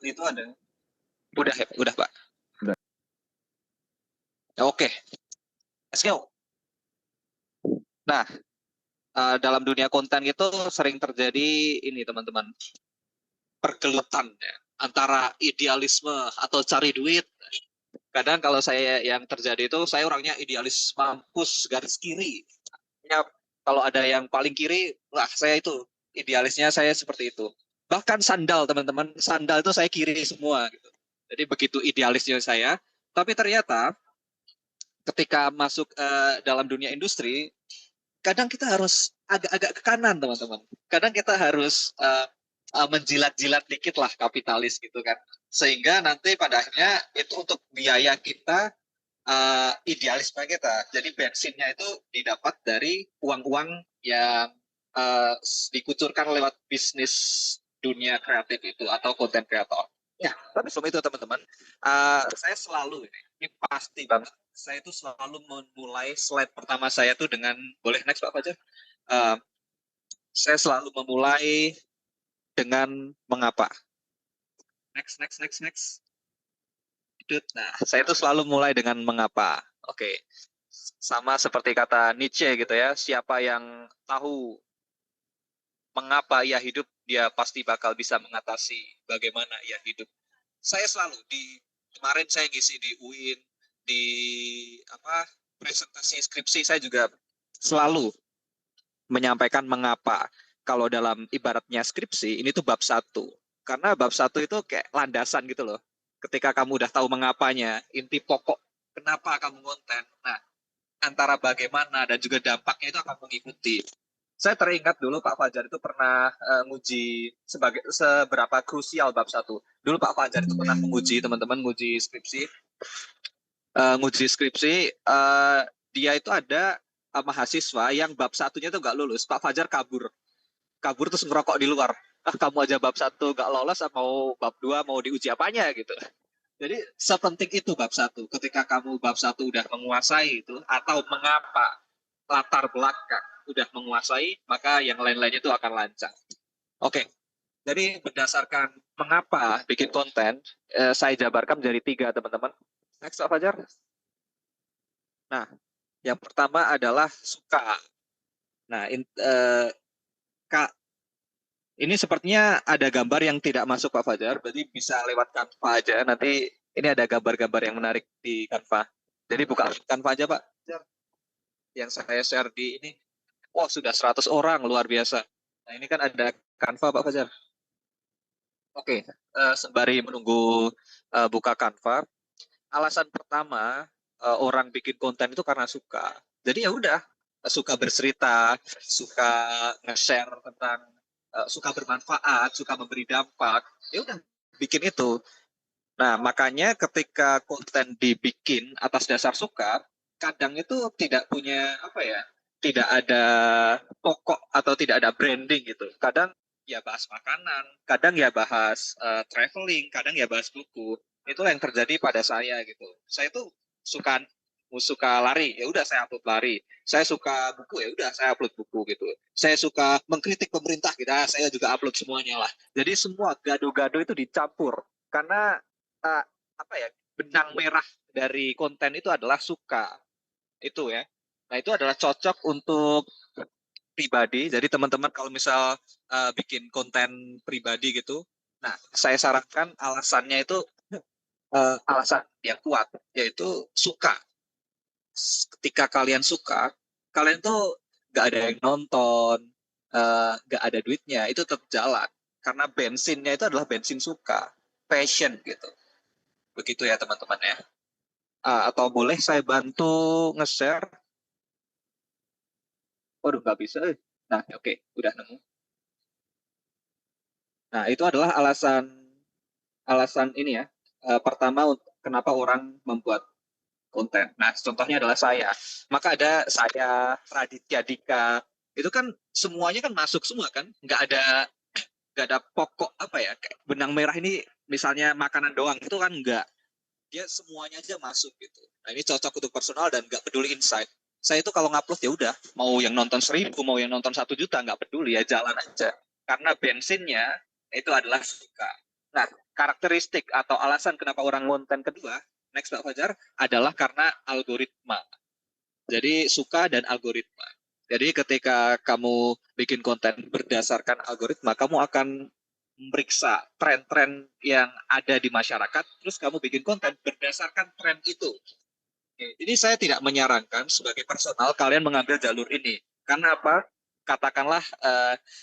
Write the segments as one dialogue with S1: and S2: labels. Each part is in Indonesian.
S1: Itu ada. Udah ya, udah Pak.
S2: Udah.
S1: Oke, let's go. Nah, dalam dunia konten itu sering terjadi ini teman-teman, pergelutan ya, antara idealisme atau cari duit. Kadang kalau saya yang terjadi itu, saya orangnya idealis mampus garis kiri. Ya, kalau ada yang paling kiri, wah saya itu idealisnya saya seperti itu. Bahkan sandal teman-teman, sandal itu saya kiri semua. Gitu. Jadi begitu idealisnya saya. Tapi ternyata ketika masuk dalam dunia industri, kadang kita harus agak-agak ke kanan teman-teman. Kadang kita harus menjilat-jilat dikit lah kapitalis gitu kan. Sehingga nanti pada akhirnya itu untuk biaya kita, idealisme kita. Jadi bensinnya itu didapat dari uang-uang yang dikucurkan lewat bisnis dunia kreatif itu atau konten kreator. Ya, tapi sebelum itu teman-teman, saya selalu ini pasti banget. Saya itu selalu memulai slide pertama saya tuh dengan, boleh next Pak Fajar? Saya selalu memulai dengan mengapa. Next. Nah, saya itu selalu mulai dengan mengapa. Oke. Sama seperti kata Nietzsche gitu ya, siapa yang tahu mengapa ia hidup, dia pasti bakal bisa mengatasi bagaimana ia hidup. Saya selalu kemarin saya ngisi di UIN, di presentasi skripsi saya juga selalu menyampaikan mengapa. Kalau dalam ibaratnya skripsi, ini tuh bab 1. Karena bab 1 itu kayak landasan gitu loh. Ketika kamu udah tahu mengapanya, inti pokok kenapa kamu konten. Nah, antara bagaimana dan juga dampaknya itu akan mengikuti. Saya teringat dulu Pak Fajar itu pernah nguji seberapa krusial bab 1. Dulu Pak Fajar itu pernah menguji teman-teman, nguji skripsi. Dia itu ada mahasiswa yang bab 1-nya itu nggak lulus. Pak Fajar kabur terus ngerokok di luar. Kamu aja bab 1 nggak lolos, mau bab 2 mau diuji apanya gitu. Jadi sepenting itu bab 1. Ketika kamu bab 1 udah menguasai itu, atau mengapa, latar belakang udah menguasai, maka yang lain-lainnya itu akan lancar. Oke, jadi berdasarkan mengapa bikin konten, saya jabarkan menjadi 3 teman-teman. Next Pak Fajar. Nah, yang pertama adalah suka. Nah, Kak, ini sepertinya ada gambar yang tidak masuk Pak Fajar, berarti bisa lewat Canva aja. Nanti ini ada gambar-gambar yang menarik di Canva. Jadi buka Canva aja Pak. Yang saya share di ini. Wah, sudah 100 orang, luar biasa. Nah, ini kan ada Canva Pak Fajar. Oke, sembari menunggu buka Canva, alasan pertama orang bikin konten itu karena suka. Jadi ya udah, suka bercerita, suka nge-share tentang, suka bermanfaat, suka memberi dampak, ya udah bikin itu. Nah, makanya ketika konten dibikin atas dasar suka, kadang itu tidak punya tidak ada pokok atau tidak ada branding gitu. Kadang ya bahas makanan, kadang ya bahas traveling, kadang ya bahas buku. Itulah yang terjadi pada saya gitu. Saya tuh suka lari, ya udah saya upload lari. Saya suka buku, ya udah saya upload buku gitu. Saya suka mengkritik pemerintah gitu, saya juga upload semuanya lah. Jadi semua gado-gado itu dicampur karena uh, benang merah dari konten itu adalah suka itu ya. Nah itu adalah cocok untuk pribadi. Jadi teman-teman kalau misal bikin konten pribadi gitu, nah saya sarankan alasannya itu alasan yang kuat, yaitu suka. Ketika kalian suka, kalian tuh nggak ada yang nonton, nggak ada duitnya, itu tetap jalan. Karena bensinnya itu adalah bensin suka, passion gitu. Begitu ya teman-teman ya. Atau boleh saya bantu nge-share? Waduh, nggak bisa. Nah, oke, udah nemu. Nah, itu adalah alasan ini ya. Pertama, kenapa orang membuat konten. Nah, contohnya adalah saya. Maka ada saya, Raditya Dika. Itu kan semuanya kan masuk semua kan? Nggak ada pokok kayak benang merah ini misalnya makanan doang itu kan nggak. Dia semuanya aja masuk gitu. Nah ini cocok untuk personal dan nggak peduli insight. Saya itu kalau ngupload ya udah, mau yang nonton 1.000, mau yang nonton 1 juta, nggak peduli ya jalan aja. Karena bensinnya itu adalah suka. Nah karakteristik atau alasan kenapa orang konten kedua, next Pak Fajar, adalah karena algoritma. Jadi suka dan algoritma. Jadi ketika kamu bikin konten berdasarkan algoritma, kamu akan memeriksa tren-tren yang ada di masyarakat, terus kamu bikin konten berdasarkan tren itu. Ini saya tidak menyarankan sebagai personal kalian mengambil jalur ini. Karena apa? Katakanlah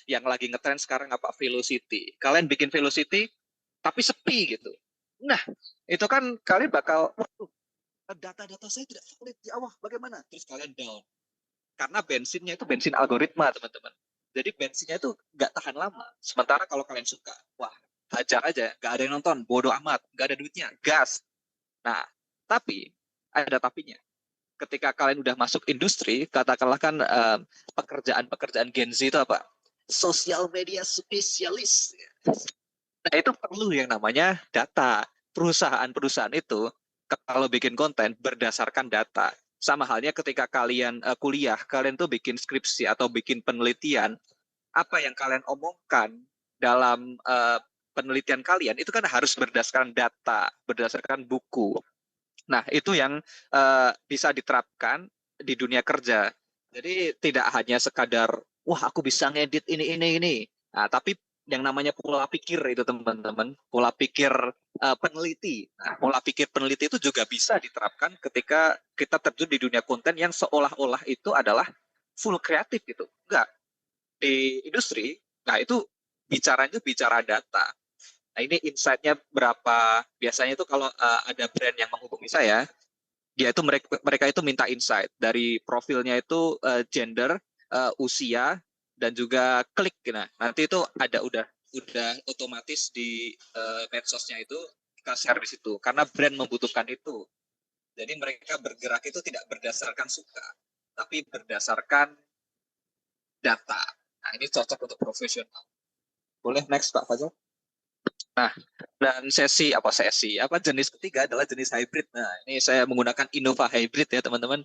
S1: yang lagi ngetren sekarang apa? Velocity. Kalian bikin Velocity, tapi sepi gitu. Nah, itu kan kalian bakal, data-data saya tidak valid di awal, bagaimana? Terus kalian down. Karena bensinnya itu bensin algoritma, teman-teman. Jadi bensinnya itu nggak tahan lama. Sementara kalau kalian suka, wah, hajar aja, nggak ada yang nonton, bodoh amat, nggak ada duitnya, gas. Nah, tapi ada tapinya. Ketika kalian udah masuk industri, katakanlah kan pekerjaan-pekerjaan Gen Z itu apa? Sosial media spesialis. Nah, itu perlu yang namanya data. Perusahaan-perusahaan itu kalau bikin konten berdasarkan data. Sama halnya ketika kalian kuliah, kalian tuh bikin skripsi atau bikin penelitian, apa yang kalian omongkan dalam penelitian kalian itu kan harus berdasarkan data, berdasarkan buku. Nah, itu yang bisa diterapkan di dunia kerja. Jadi tidak hanya sekadar, wah aku bisa ngedit ini. Nah, tapi yang namanya pola pikir itu teman-teman, pola pikir peneliti. Nah, pola pikir peneliti itu juga bisa diterapkan ketika kita terjun di dunia konten yang seolah-olah itu adalah full kreatif gitu. Enggak. Di industri, nah itu bicara data. Nah, ini insight-nya berapa? Biasanya itu kalau ada brand yang menghubungi saya, dia itu mereka itu minta insight dari profilnya itu gender, usia dan juga klik. Nah, nanti itu ada udah otomatis di medsosnya itu kita share di situ karena brand membutuhkan itu. Jadi mereka bergerak itu tidak berdasarkan suka, tapi berdasarkan data. Nah, ini cocok untuk profesional. Boleh next Pak Fajar? Nah, dan jenis ketiga adalah jenis hybrid. Nah, ini saya menggunakan Innova Hybrid ya teman-teman.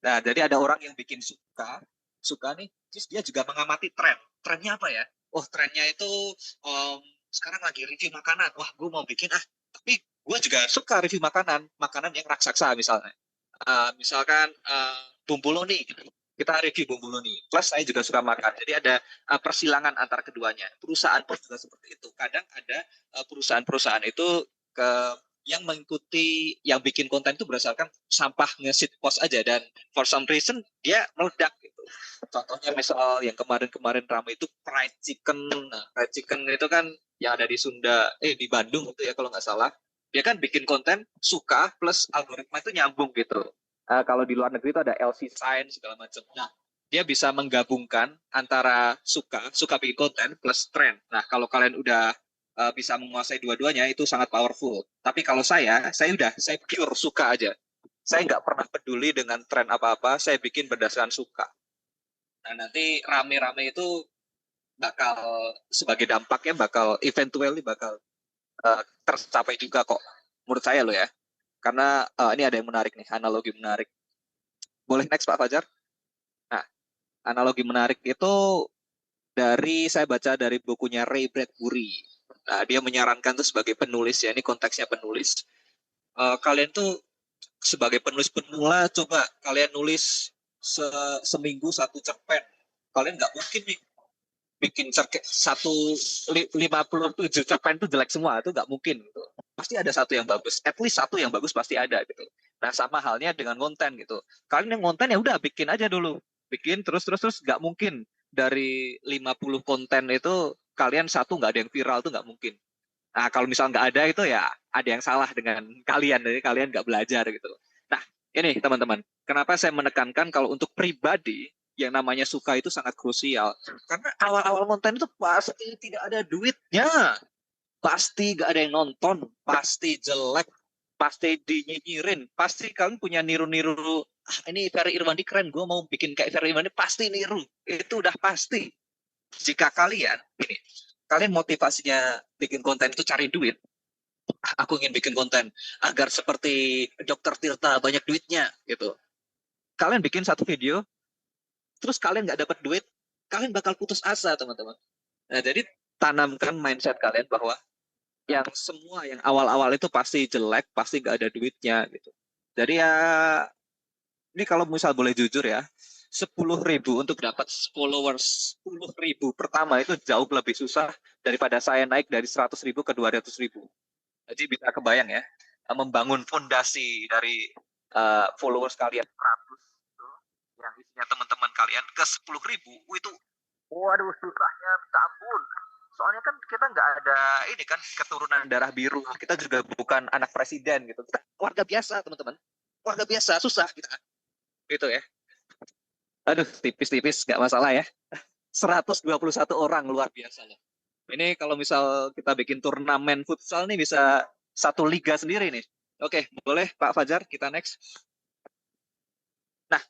S1: Nah, jadi ada orang yang bikin suka nih, terus dia juga mengamati tren. Trennya apa ya? Oh, trennya itu sekarang lagi review makanan. Wah, gue mau bikin tapi gue juga suka review makanan yang raksasa misalnya. Misalkan bumbu loni, kita review bumbu loni. Plus saya juga suka makan. Jadi ada persilangan antara keduanya. Perusahaan pun juga seperti itu. Kadang ada perusahaan-perusahaan itu yang mengikuti, yang bikin konten itu berdasarkan sampah nge-sit post aja, dan for some reason dia meledak gitu. Contohnya misal yang kemarin-kemarin ramai itu fried chicken. Nah, fried chicken itu kan yang ada di di Bandung itu ya kalau nggak salah. Dia kan bikin konten suka plus algoritma itu nyambung gitu. Kalau di luar negeri itu ada LC Science segala macam. Nah, dia bisa menggabungkan antara suka bikin konten plus tren. Nah, kalau kalian udah bisa menguasai dua-duanya itu sangat powerful. Tapi kalau saya pure suka aja. Saya nggak pernah peduli dengan tren apa-apa, saya bikin berdasarkan suka. Nah, nanti rame-rame itu bakal sebagai dampaknya bakal eventually bakal tercapai juga kok. Menurut saya loh ya. Karena ini ada yang menarik nih, analogi menarik. Boleh next Pak Fajar? Nah, analogi menarik itu saya baca dari bukunya Ray Bradbury. Nah, dia menyarankan tuh sebagai penulis ya, ini konteksnya penulis. Kalian tuh sebagai penulis pemula, coba kalian nulis seminggu satu cerpen. Kalian nggak mungkin nih bikin 57 cerpen itu jelek semua, itu nggak mungkin. Gitu. Pasti ada satu yang bagus, at least satu yang bagus pasti ada gitu. Nah, sama halnya dengan konten gitu. Kalian yang konten ya udah bikin aja dulu, bikin terus nggak mungkin dari 50 konten itu kalian satu nggak ada yang viral, itu nggak mungkin. Nah, kalau misal nggak ada itu ya ada yang salah dengan kalian, jadi kalian nggak belajar gitu. Nah, ini teman-teman, kenapa saya menekankan kalau untuk pribadi yang namanya suka itu sangat krusial. Karena awal-awal konten itu pasti tidak ada duitnya, pasti nggak ada yang nonton, pasti jelek, pasti dinyinyirin, pasti kalian punya niru-niru, ini Ferry Irwandi keren, gue mau bikin kayak Ferry Irwandi, pasti niru, itu udah pasti. Jika kalian motivasinya bikin konten itu cari duit, aku ingin bikin konten agar seperti Dokter Tirta banyak duitnya gitu. Kalian bikin satu video, terus kalian nggak dapat duit, kalian bakal putus asa teman-teman. Nah, jadi tanamkan mindset kalian bahwa yang semua yang awal-awal itu pasti jelek, pasti nggak ada duitnya gitu. Jadi ya ini kalau misal boleh jujur ya, 10.000 untuk dapat followers 10.000 pertama itu jauh lebih susah daripada saya naik dari 100.000 ke 200.000. Jadi bisa kebayang ya, membangun fondasi dari followers kalian 100 itu, yang isinya teman-teman kalian ke 10.000 itu, waduh susahnya minta ampun. Soalnya kan kita nggak ada ini kan keturunan darah biru, kita juga bukan anak presiden gitu. Kita warga biasa teman-teman, warga biasa susah kita gitu ya. Aduh tipis-tipis nggak masalah ya. 121 orang luar biasa loh. Ini kalau misal kita bikin turnamen futsal nih bisa satu liga sendiri nih. Oke, boleh Pak Fajar, kita next. Nah,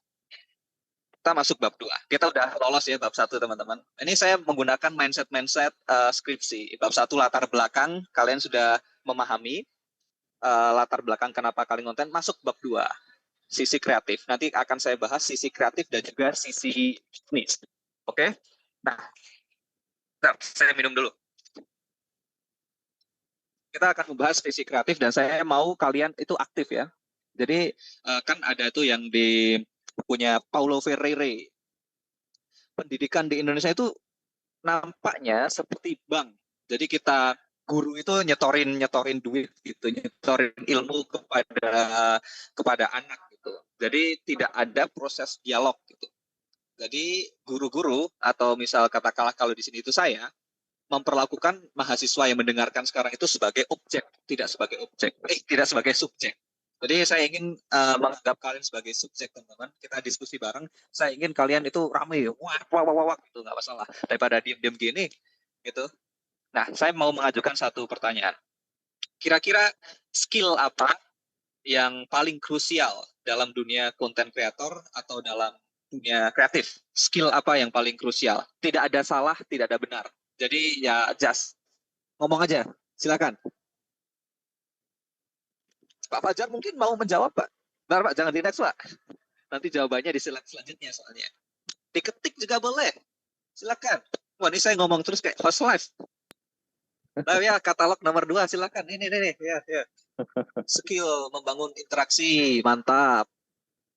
S1: kita masuk bab 2. Kita udah lolos ya bab 1 teman-teman. Ini saya menggunakan mindset-mindset skripsi. Bab 1 latar belakang, kalian sudah memahami latar belakang kenapa kalian konten. Masuk bab 2, sisi kreatif. Nanti akan saya bahas sisi kreatif dan juga sisi bisnis. Oke? Nah, saya minum dulu. Kita akan membahas sisi kreatif dan saya mau kalian itu aktif ya. Jadi kan ada tuh yang di punya Paulo Freire. Pendidikan di Indonesia itu nampaknya seperti bank. Jadi kita guru itu nyetorin nyetorin duit gitu, nyetorin ilmu kepada anak gitu. Jadi tidak ada proses dialog gitu. Jadi guru-guru atau misal katakanlah kalau di sini itu saya memperlakukan mahasiswa yang mendengarkan sekarang itu sebagai objek, tidak sebagai tidak sebagai subjek. Jadi saya ingin menganggap kalian sebagai subjek, teman-teman. Kita diskusi bareng. Saya ingin kalian itu ramai, wah, wah, wah, wah, gitu nggak masalah. Daripada diem-diem gini, gitu. Nah, saya mau mengajukan satu pertanyaan. Kira-kira skill apa yang paling krusial dalam dunia konten kreator atau dalam dunia kreatif? Skill apa yang paling krusial? Tidak ada salah, tidak ada benar. Jadi ya just ngomong aja, silakan. Pak Fajar mungkin mau menjawab, Pak. Bentar, Pak, jangan di next, Pak. Nanti jawabannya di slide selanjutnya soalnya. Diketik juga boleh. Silakan. Wah, ini saya ngomong terus kayak host live. Nah, ya, katalog nomor 2, silakan. Ini. Ya, ya. Skill membangun interaksi, mantap.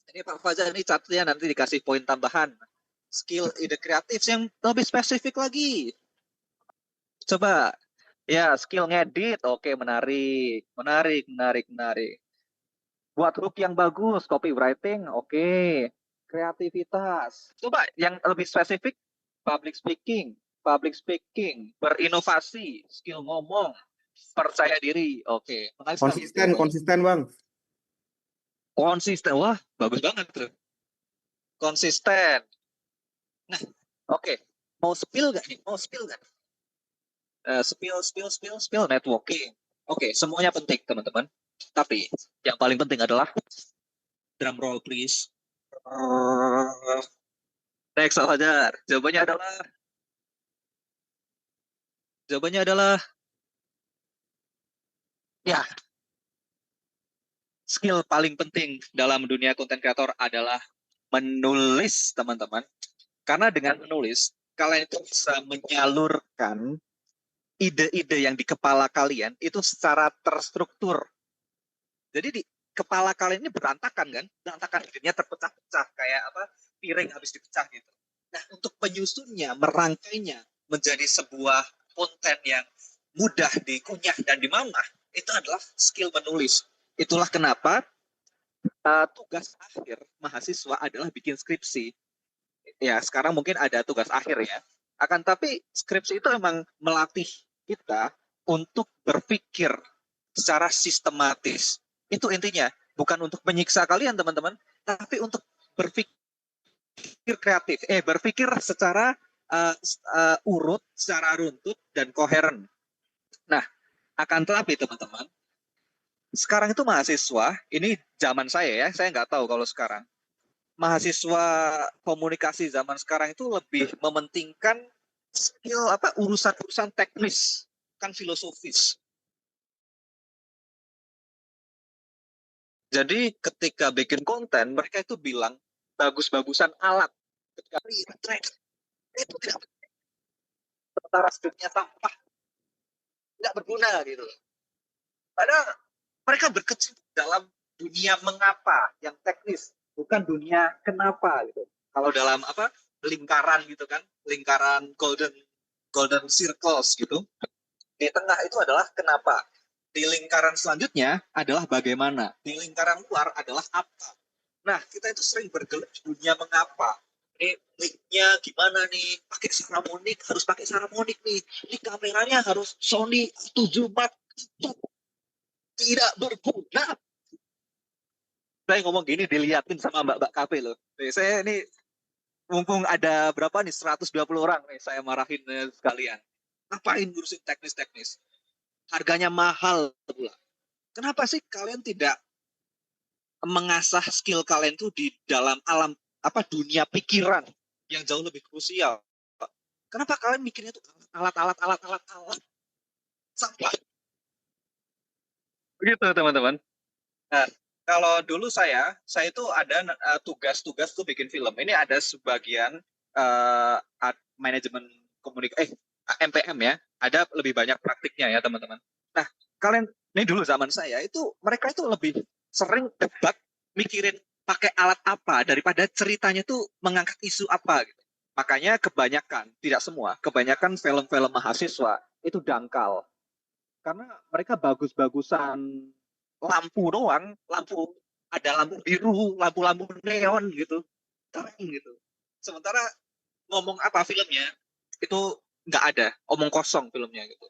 S1: Ini Pak Fajar, ini catnya nanti dikasih poin tambahan. Skill ide kreatif yang lebih spesifik lagi. Coba. Ya, skill ngedit. Oke, menarik. Menarik. Buat hook yang bagus, copywriting, oke. Kreativitas. Coba yang lebih spesifik, public speaking, berinovasi, skill ngomong, percaya diri, oke.
S2: Konsisten Bang.
S1: Konsisten, wah bagus banget tuh. Konsisten. Nah, oke. Mau spill gak nih? Spill, networking. Oke, semuanya penting teman-teman. Tapi yang paling penting adalah drum roll please. Next, Fajar. Jawabannya adalah ya, skill paling penting dalam dunia konten kreator adalah menulis, teman-teman. Karena dengan menulis, kalian itu bisa menyalurkan ide-ide yang di kepala kalian itu secara terstruktur. Jadi di kepala kalian ini berantakan kan? Berantakan, idenya terpecah-pecah kayak apa? Piring habis dipecah gitu. Nah, untuk menyusunnya, merangkainya menjadi sebuah konten yang mudah dikunyah dan dimamah, itu adalah skill menulis. Itulah kenapa tugas akhir mahasiswa adalah bikin skripsi. Ya, sekarang mungkin ada tugas akhir ya. Akan tapi skripsi itu memang melatih kita untuk berpikir secara sistematis. Itu intinya, bukan untuk menyiksa kalian teman-teman, tapi untuk berpikir kreatif. Berpikir secara urut, secara runtut dan koheren. Nah, akan tetapi teman-teman, sekarang itu mahasiswa, ini zaman saya nggak tahu kalau sekarang. Mahasiswa komunikasi zaman sekarang itu lebih mementingkan skill urusan-urusan teknis, kan filosofis. Jadi ketika bikin konten, mereka itu bilang bagus-bagusan alat. Ketika itu tidak penting. Sementara skripnya sampah. nggak berguna gitu. Padahal mereka berkecimpung dalam dunia mengapa yang teknis, bukan dunia kenapa gitu. Kalau dalam apa lingkaran gitu kan, lingkaran golden circles gitu. Di tengah itu adalah kenapa. Di lingkaran selanjutnya adalah bagaimana. Di lingkaran luar adalah apa. Nah, kita itu sering bergelut di dunia mengapa. Ini mic-nya gimana nih? Pakai Saramonic, harus pakai Saramonic nih. Ini kameranya harus Sony 7 Mark. Itu tidak berguna. Saya ngomong gini dilihatin sama mbak-mbak kafe loh. Nih, saya ini mumpung ada berapa nih 120 orang nih saya marahin sekalian. Ngapain ngurusin teknis-teknis? Harganya mahal pula. Kenapa sih kalian tidak mengasah skill kalian tuh di dalam alam apa dunia pikiran yang jauh lebih krusial? Kenapa kalian mikirnya tuh alat sampah? Begitu teman-teman. Nah, kalau dulu saya itu ada tugas-tugas tuh bikin film. Ini ada sebagian manajemen komunikasi MPM ya. Ada lebih banyak praktiknya ya teman-teman. Nah, kalian ini dulu zaman saya itu mereka itu lebih sering debat mikirin pakai alat apa daripada ceritanya tuh mengangkat isu apa gitu. Makanya kebanyakan, tidak semua, kebanyakan film-film mahasiswa itu dangkal. Karena mereka bagus-bagusan lampu doang, ada lampu biru, lampu-lampu neon gitu, keren gitu. Sementara ngomong apa filmnya itu nggak ada, omong kosong filmnya gitu.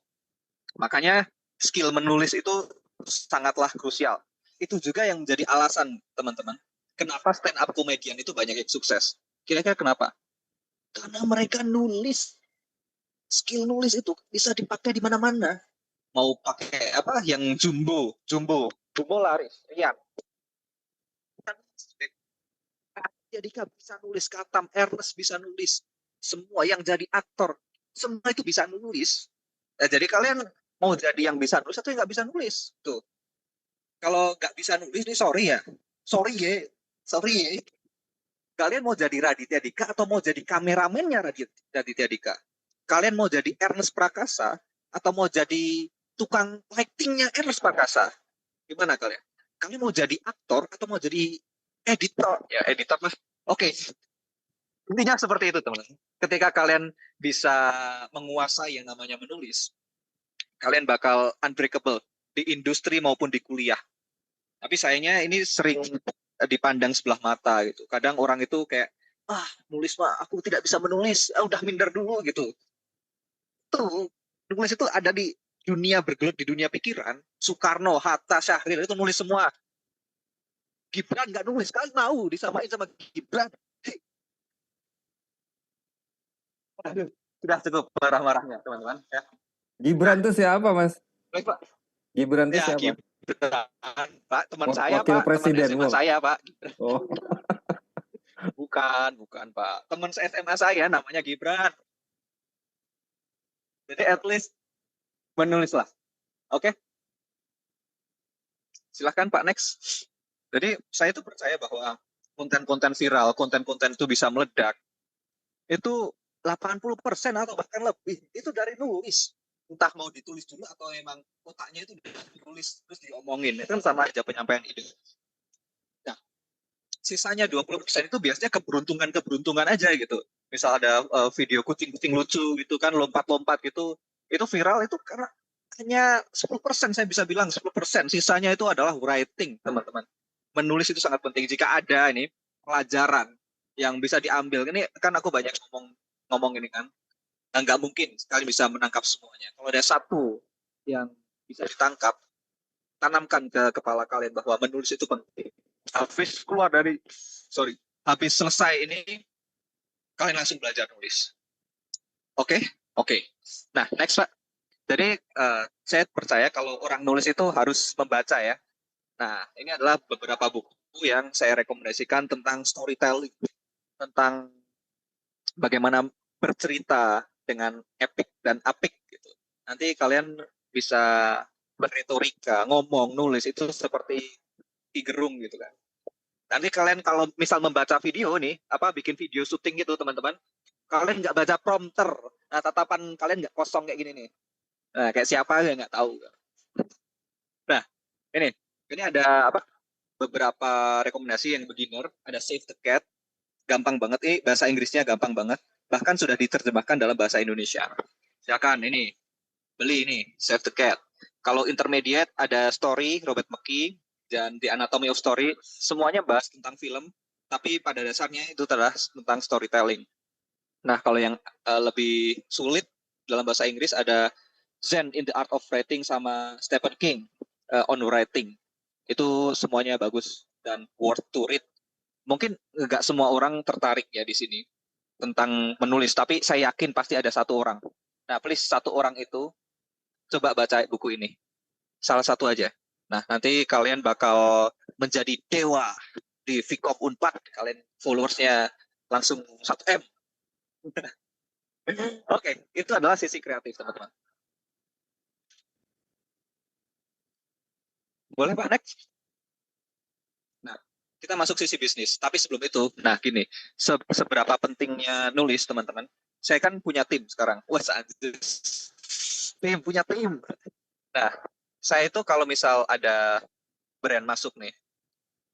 S1: Makanya skill menulis itu sangatlah krusial. Itu juga yang menjadi alasan teman-teman, kenapa stand up komedian itu banyak yang sukses. Kira-kira kenapa? Karena mereka nulis, skill nulis itu bisa dipakai di mana-mana. Mau pakai apa yang jumbo laris, Rian. Jadi bisa nulis, Katam Ernest bisa nulis, semua yang jadi aktor, semua itu bisa nulis. Jadi kalian mau jadi yang bisa nulis atau yang nggak bisa nulis tuh. Kalau nggak bisa nulis nih sorry ya. Kalian mau jadi Raditya Dika atau mau jadi kameramennya Raditya Dika? Kalian mau jadi Ernest Prakasa atau mau jadi tukang lightingnya Ernest Prakasa? Gimana kalian? Kalian mau jadi aktor atau mau jadi editor? Ya editor mah. Oke. Intinya seperti itu teman-teman. Ketika kalian bisa menguasai yang namanya menulis, kalian bakal unbreakable di industri maupun di kuliah. Tapi sayangnya ini sering dipandang sebelah mata gitu. Kadang orang itu kayak, nulis mah aku tidak bisa menulis, udah minder dulu gitu. Tuh, nulis itu ada di dunia bergelut di dunia pikiran. Soekarno, Hatta, Syahrir itu nulis semua. Gibran nggak nulis, kalian mau disamain sama Gibran. Aduh, sudah cukup marah-marahnya teman-teman. Ya.
S2: Gibran tuh siapa, Mas?
S1: Baik, Pak.
S2: Gibran tuh
S1: Ya,
S2: siapa?
S1: Gibran, Pak, teman saya,
S2: Wakil
S1: Pak, teman
S2: presiden,
S1: SMA saya, Pak.
S2: Oh,
S1: Bukan, Pak. Teman SMA saya namanya Gibran. Jadi at least menulislah. Oke, silahkan Pak next. Jadi saya itu percaya bahwa konten-konten viral, konten-konten itu bisa meledak. Itu 80% atau bahkan lebih itu dari nulis. Entah mau ditulis dulu atau emang otaknya itu ditulis terus diomongin. Itu kan sama aja penyampaian ide. Nah, sisanya 20% itu biasanya keberuntungan aja gitu. Misal ada video kucing-kucing lucu gitu kan, lompat-lompat gitu. Itu viral itu karena hanya 10% saya bisa bilang 10%. Sisanya itu adalah writing, teman-teman. Menulis itu sangat penting. Jika ada ini pelajaran yang bisa diambil. Ini kan aku banyak ngomong ini kan. Nggak mungkin sekali bisa menangkap semuanya. Kalau ada satu yang bisa ditangkap, tanamkan ke kepala kalian bahwa menulis itu penting. Habis selesai ini, kalian langsung belajar nulis. Oke? Oke. Nah, next Pak. Jadi saya percaya kalau orang nulis itu harus membaca ya. Nah, ini adalah beberapa buku yang saya rekomendasikan tentang storytelling, tentang bagaimana bercerita dengan epic dan apik gitu. Nanti kalian bisa berretorika, ngomong, nulis itu seperti Ki Gerung gitu kan. Nanti kalian kalau misal membaca video nih, bikin video syuting gitu teman-teman, kalian nggak baca prompter, nah tatapan kalian nggak kosong kayak gini nih. Nah, kayak siapa ya nggak tahu. Nah, ini ini ada apa? Beberapa rekomendasi yang beginner. Ada Save the Cat, gampang banget. Bahasa Inggrisnya gampang banget. Bahkan sudah diterjemahkan dalam bahasa Indonesia. Silakan ini beli ini Save the Cat. Kalau intermediate ada Story Robert McKee dan The Anatomy of Story. Semuanya bahas tentang film, tapi pada dasarnya itu adalah tentang storytelling. Nah, kalau yang lebih sulit dalam bahasa Inggris ada Zen in the Art of Writing sama Stephen King on Writing. Itu semuanya bagus dan worth to read. Mungkin nggak semua orang tertarik ya di sini tentang menulis, tapi saya yakin pasti ada satu orang. Nah, please satu orang itu coba baca buku ini. Salah satu aja. Nah, nanti kalian bakal menjadi dewa di Vkop Unpad. Kalian followersnya langsung 1M. Oke, itu adalah sisi kreatif, teman-teman. Boleh, Pak, next? Nah, kita masuk sisi bisnis. Tapi sebelum itu, nah gini, seberapa pentingnya nulis, teman-teman. Saya kan punya tim sekarang. Wah, punya tim. Nah, saya itu kalau misal ada brand masuk nih,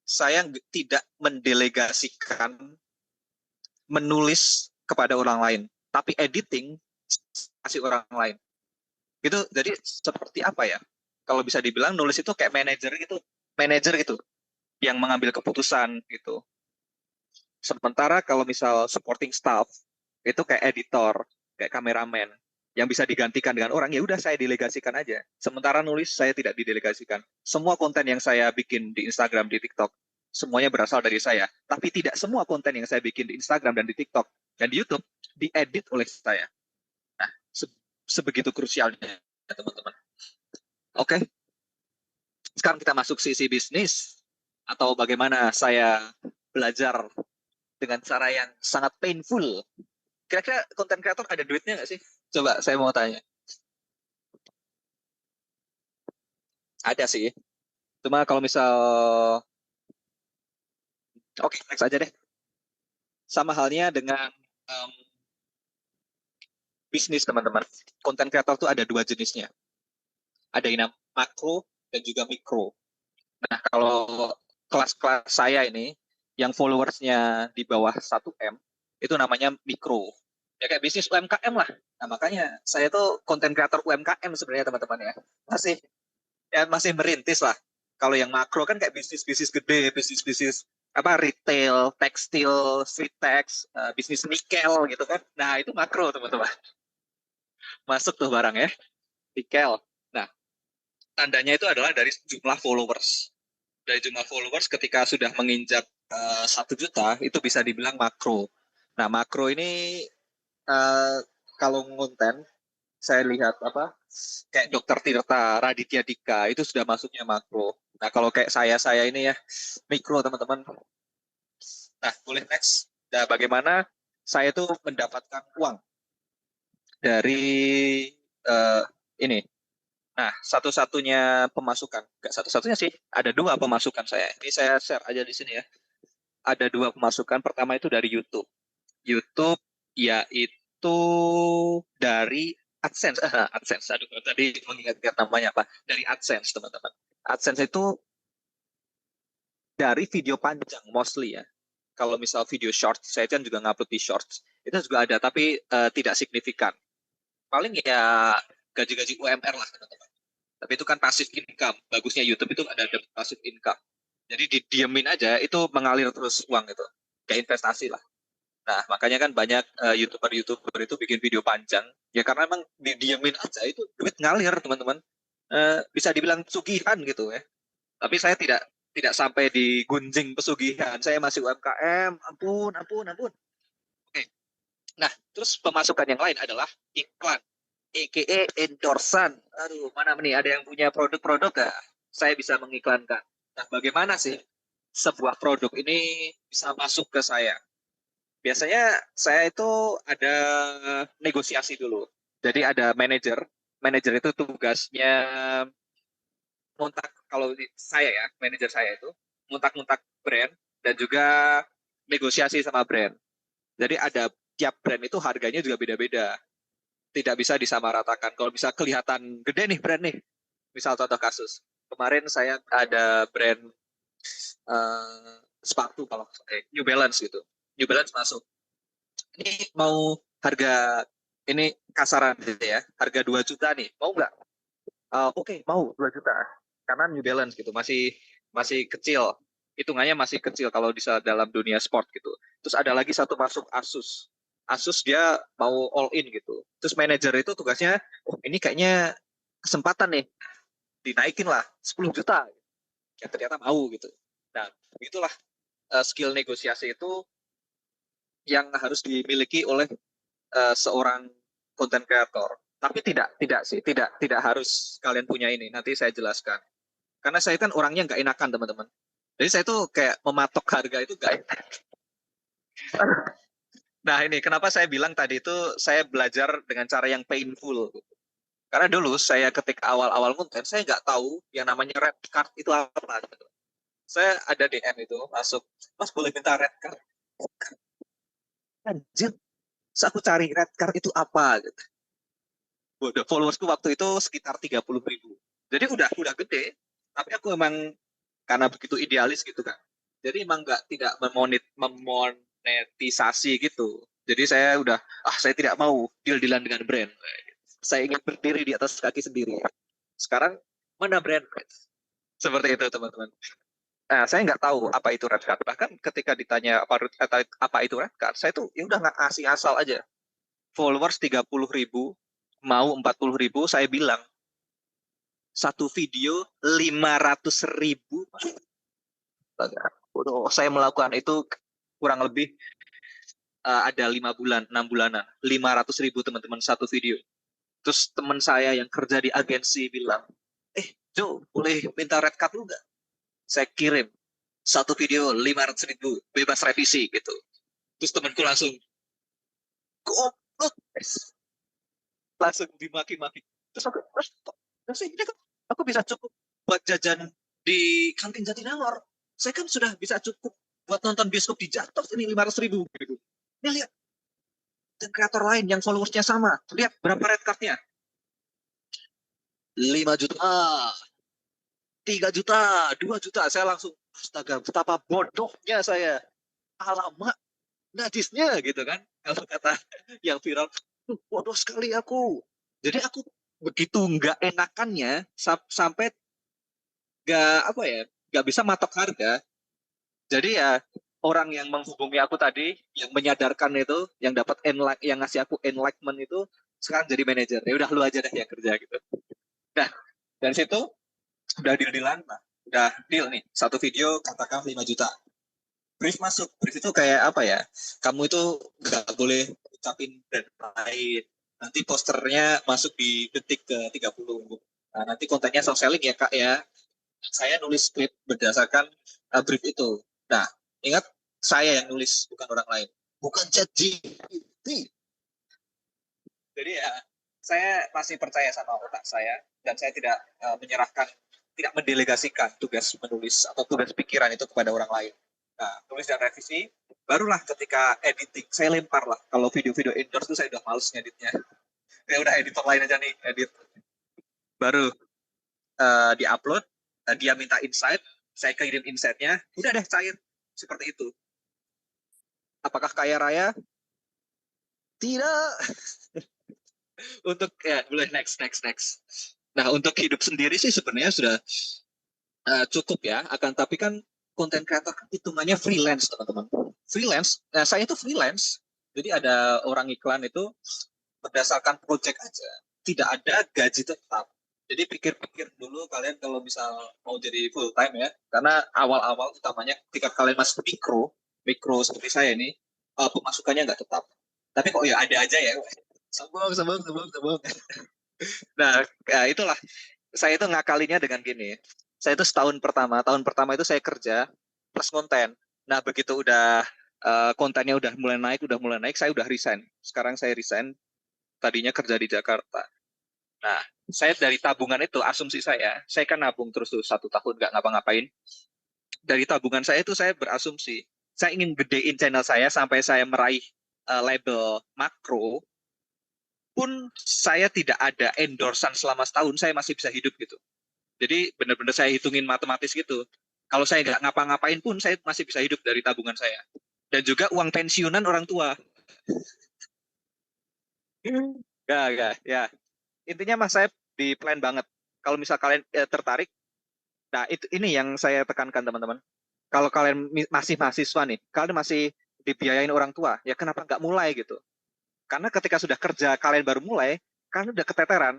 S1: saya tidak mendelegasikan menulis kepada orang lain, tapi editing kasih orang lain. Itu jadi seperti apa ya? Kalau bisa dibilang nulis itu kayak manajer gitu, yang mengambil keputusan gitu. Sementara kalau misal supporting staff itu kayak editor, kayak kameramen yang bisa digantikan dengan orang, ya udah saya delegasikan aja. Sementara nulis saya tidak didelegasikan. Semua konten yang saya bikin di Instagram, di TikTok, semuanya berasal dari saya. Tapi tidak semua konten yang saya bikin di Instagram dan di TikTok dan di YouTube diedit oleh saya. Nah, sebegitu krusialnya, teman-teman. Oke, sekarang kita masuk sisi bisnis atau bagaimana saya belajar dengan cara yang sangat painful. Kira-kira konten kreator ada duitnya nggak sih? Coba saya mau tanya. Ada sih. Cuma kalau misal, oke, next aja deh. Sama halnya dengan um, bisnis, teman-teman. Konten kreator tuh ada dua jenisnya. Ada yang makro dan juga mikro. Nah, kalau kelas-kelas saya ini, yang followersnya di bawah 1M, itu namanya mikro. Ya kayak bisnis UMKM lah. Nah, makanya saya tuh konten kreator UMKM sebenarnya, teman-teman ya. Masih merintis lah. Kalau yang makro kan kayak bisnis-bisnis gede, bisnis-bisnis apa retail, tekstil, street text, bisnis nikel gitu kan. Nah, itu makro, teman-teman. Masuk tuh barang ya, nikel. Nah, tandanya itu adalah dari jumlah followers. Dari jumlah followers ketika sudah menginjak 1 juta, itu bisa dibilang makro. Nah, makro ini uh, kalau ngonten, saya lihat apa kayak Dokter Tirta Raditya Dika itu sudah masuknya makro. Nah, kalau kayak saya ini ya mikro, teman-teman. Nah, boleh next. Nah, bagaimana saya tuh mendapatkan uang dari uh, ini. Nah, satu-satunya pemasukan, nggak satu-satunya sih, ada dua pemasukan saya. Ini saya share aja di sini ya. Ada dua pemasukan. Pertama itu dari YouTube. YouTube yaitu dari AdSense. AdSense. Aduh, tadi mengingat-ingat namanya apa? Dari AdSense, teman-teman. AdSense itu dari video panjang mostly ya. Kalau misal video short, saya kan juga ngupload di shorts. Itu juga ada, tapi tidak signifikan. Paling ya gaji-gaji UMR lah, teman-teman. Tapi itu kan passive income. Bagusnya YouTube itu ada passive income. Jadi didiemin aja, itu mengalir terus uang itu. Kayak investasi lah. Nah, makanya kan banyak YouTuber-YouTuber itu bikin video panjang. Ya karena emang didiemin aja itu duit ngalir, teman-teman. Bisa dibilang pesugihan gitu ya. Tapi saya tidak sampai di gunjing pesugihan. Saya masih UMKM. Ampun, ampun, ampun. Oke. Nah, terus pemasukan yang lain adalah iklan. AKA endorsan. Aduh, mana nih ada yang punya produk-produk gak? Saya bisa mengiklankan. Nah, bagaimana sih sebuah produk ini bisa masuk ke saya? Biasanya saya itu ada negosiasi dulu. Jadi ada manajer. Manajer itu tugasnya ngontak, kalau saya ya, manajer saya itu ngontak-ngontak brand dan juga negosiasi sama brand. Jadi ada tiap brand itu harganya juga beda-beda. tidak bisa disamaratakan. Kalau bisa kelihatan gede nih brand nih, misal contoh kasus. Kemarin saya ada brand sepatu kalau New Balance gitu. New Balance masuk. Ini mau harga ini kasaran gitu ya, harga 2 juta nih, mau nggak? Oke, mau 2 juta. Karena New Balance gitu, masih masih kecil. Hitungannya masih kecil kalau bisa dalam dunia sport gitu. Terus ada lagi satu masuk Asus. Asus dia mau all in gitu. Terus manajer itu tugasnya, oh ini kayaknya kesempatan nih, dinaikin lah 10 juta. Ya ternyata mau gitu. Nah, itulah skill negosiasi itu yang harus dimiliki oleh seorang content creator. Tapi tidak sih, tidak harus kalian punya ini. Nanti saya jelaskan. Karena saya kan orangnya nggak enakan teman-teman. Jadi saya tuh kayak mematok harga itu nggak enak. Nah ini kenapa saya bilang tadi itu saya belajar dengan cara yang painful. Karena dulu saya ketika awal-awal konten saya nggak tahu yang namanya red card itu apa. Saya ada DM itu masuk, Mas boleh minta red card? Anjir, terus aku cari red card itu apa gitu. Waduh, followersku waktu itu sekitar 30.000. Jadi udah gede, tapi aku emang karena begitu idealis gitu kan. Jadi emang nggak tidak memonetisasi gitu. Jadi saya udah saya tidak mau deal-dealan dengan brand. Saya ingin berdiri di atas kaki sendiri. Sekarang mana brand? Seperti itu teman-teman. Nah, saya nggak tahu apa itu red card. Bahkan ketika ditanya apa itu red card, saya tuh ya udah nggak asing asal aja. Followers 30.000, mau 40.000, saya bilang satu video 500.000. Saya melakukan itu kurang lebih ada 5 bulan, 6 bulanan, 500.000 teman-teman satu video. Terus teman saya yang kerja di agensi bilang, Jo, boleh minta red card lu nggak? Saya kirim satu video 500.000, bebas revisi gitu. Terus temanku langsung, goblok, langsung dimaki-maki. Terus ini kan aku bisa cukup buat jajan di kantin Jatinangor. Saya kan sudah bisa cukup buat nonton bioskop di Jatuh ini 500.000. Gitu. Ini lihat kreator lain yang followersnya sama. Lihat berapa red cardnya. 5 juta, 3 juta, 2 juta. Saya langsung, astaga, betapa bodohnya saya. Alamak, najisnya gitu kan. Kalau kata yang viral, bodoh sekali aku. Jadi aku begitu nggak enakannya sampai nggak bisa matok harga. Jadi ya orang yang menghubungi aku tadi, yang menyadarkan itu, yang dapat yang ngasih aku enlightenment itu sekarang jadi manajer. Ya udah lu aja deh yang kerja gitu. Nah, dari situ udah deal-dealan, udah deal nih. Satu video katakan 5 juta. Brief masuk. Brief itu kayak apa ya? Kamu itu nggak boleh ucapin brand lain. Nanti posternya masuk di detik ke 30. Nah, nanti kontennya soft selling ya Kak ya. Saya nulis skrip berdasarkan brief itu. Nah, ingat saya yang nulis, bukan orang lain. Bukan ChatGPT. Jadi ya, saya masih percaya sama otak saya, dan saya tidak tidak mendelegasikan tugas menulis atau tugas pikiran itu kepada orang lain. Nah, tulis dan revisi, barulah ketika editing, saya lempar lah. Kalau video-video endorse itu saya udah males ngeditnya. Ya udah editor lain aja nih, edit. Baru di-upload, dia minta insight, saya kirim insight-nya, udah deh cair. Seperti itu. Apakah kaya raya? Tidak. Untuk ya boleh next. Nah untuk hidup sendiri sih sebenarnya sudah cukup ya. Akan tapi kan konten kreator hitungannya freelance teman-teman. Freelance. Nah saya itu freelance. Jadi ada orang iklan itu berdasarkan project aja. Tidak ada gaji tetap. Jadi pikir-pikir dulu kalian kalau misal mau jadi full time ya. Karena awal-awal utamanya ketika kalian masuk mikro seperti saya ini, pemasukannya nggak tetap. Tapi kok ya ada aja ya. Sombong. Nah, ya itulah. Saya itu ngakalinya dengan gini. Saya itu tahun pertama itu saya kerja plus konten. Nah, begitu udah kontennya udah mulai naik, saya udah resign. Sekarang saya resign, tadinya kerja di Jakarta. Nah, saya dari tabungan itu, asumsi saya kan nabung terus tuh 1 tahun nggak ngapa-ngapain. Dari tabungan saya itu saya berasumsi, saya ingin gedein channel saya sampai saya meraih label makro. pun saya tidak ada endorsan selama setahun, saya masih bisa hidup gitu. Jadi benar-benar saya hitungin matematis gitu. Kalau saya nggak ngapa-ngapain pun saya masih bisa hidup dari tabungan saya. Dan juga uang pensiunan orang tua. Ya. Intinya mas saya di plan banget. Kalau misal kalian tertarik, nah ini yang saya tekankan teman-teman. Kalau kalian masih mahasiswa nih, kalian masih dibiayain orang tua, ya kenapa nggak mulai gitu? Karena ketika sudah kerja, kalian baru mulai, kalian udah keteteran.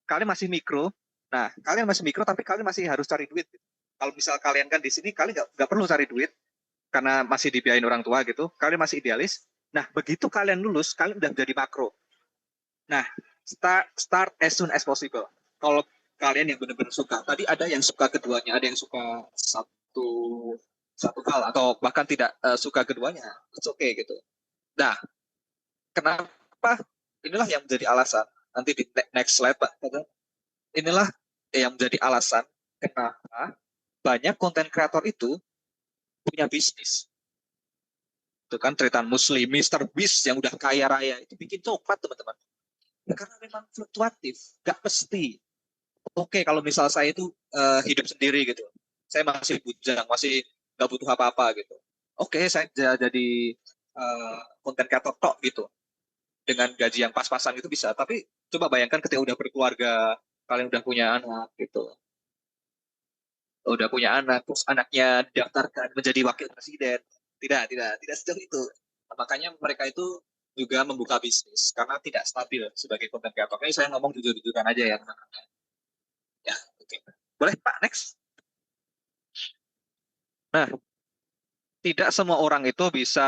S1: Kalian masih mikro. Nah, kalian masih mikro, tapi kalian masih harus cari duit. Kalau misal kalian kan di sini, kalian nggak perlu cari duit karena masih dibiayain orang tua gitu. Kalian masih idealis. Nah, begitu kalian lulus, kalian udah jadi makro. Nah, start as soon as possible. Kalau kalian yang benar-benar suka, tadi ada yang suka keduanya, ada yang suka satu satu hal atau bahkan tidak suka keduanya, it's okay gitu. Nah, kenapa? Inilah yang menjadi alasan. Nanti di next slide, Pak. Inilah yang menjadi alasan kenapa banyak konten kreator itu punya bisnis. Itu kan Tretan Muslim, Mr. Beast yang udah kaya raya itu bikin coklat teman-teman. Ya, karena memang fluktuatif, gak pasti. Oke, kalau misal saya itu hidup sendiri gitu, saya masih bujang, masih gak butuh apa-apa gitu. Oke, saya jadi konten kreator tok gitu, dengan gaji yang pas-pasan itu bisa. Tapi coba bayangkan ketika udah berkeluarga, kalian udah punya anak gitu, udah punya anak, terus anaknya didaftarkan menjadi wakil presiden. Tidak sejauh itu. Nah, makanya mereka itu juga membuka bisnis karena tidak stabil sebagai content creator. Ini saya ngomong jujur-jujuran aja ya. Ya, oke. Okay. Boleh Pak, next. Nah, tidak semua orang itu bisa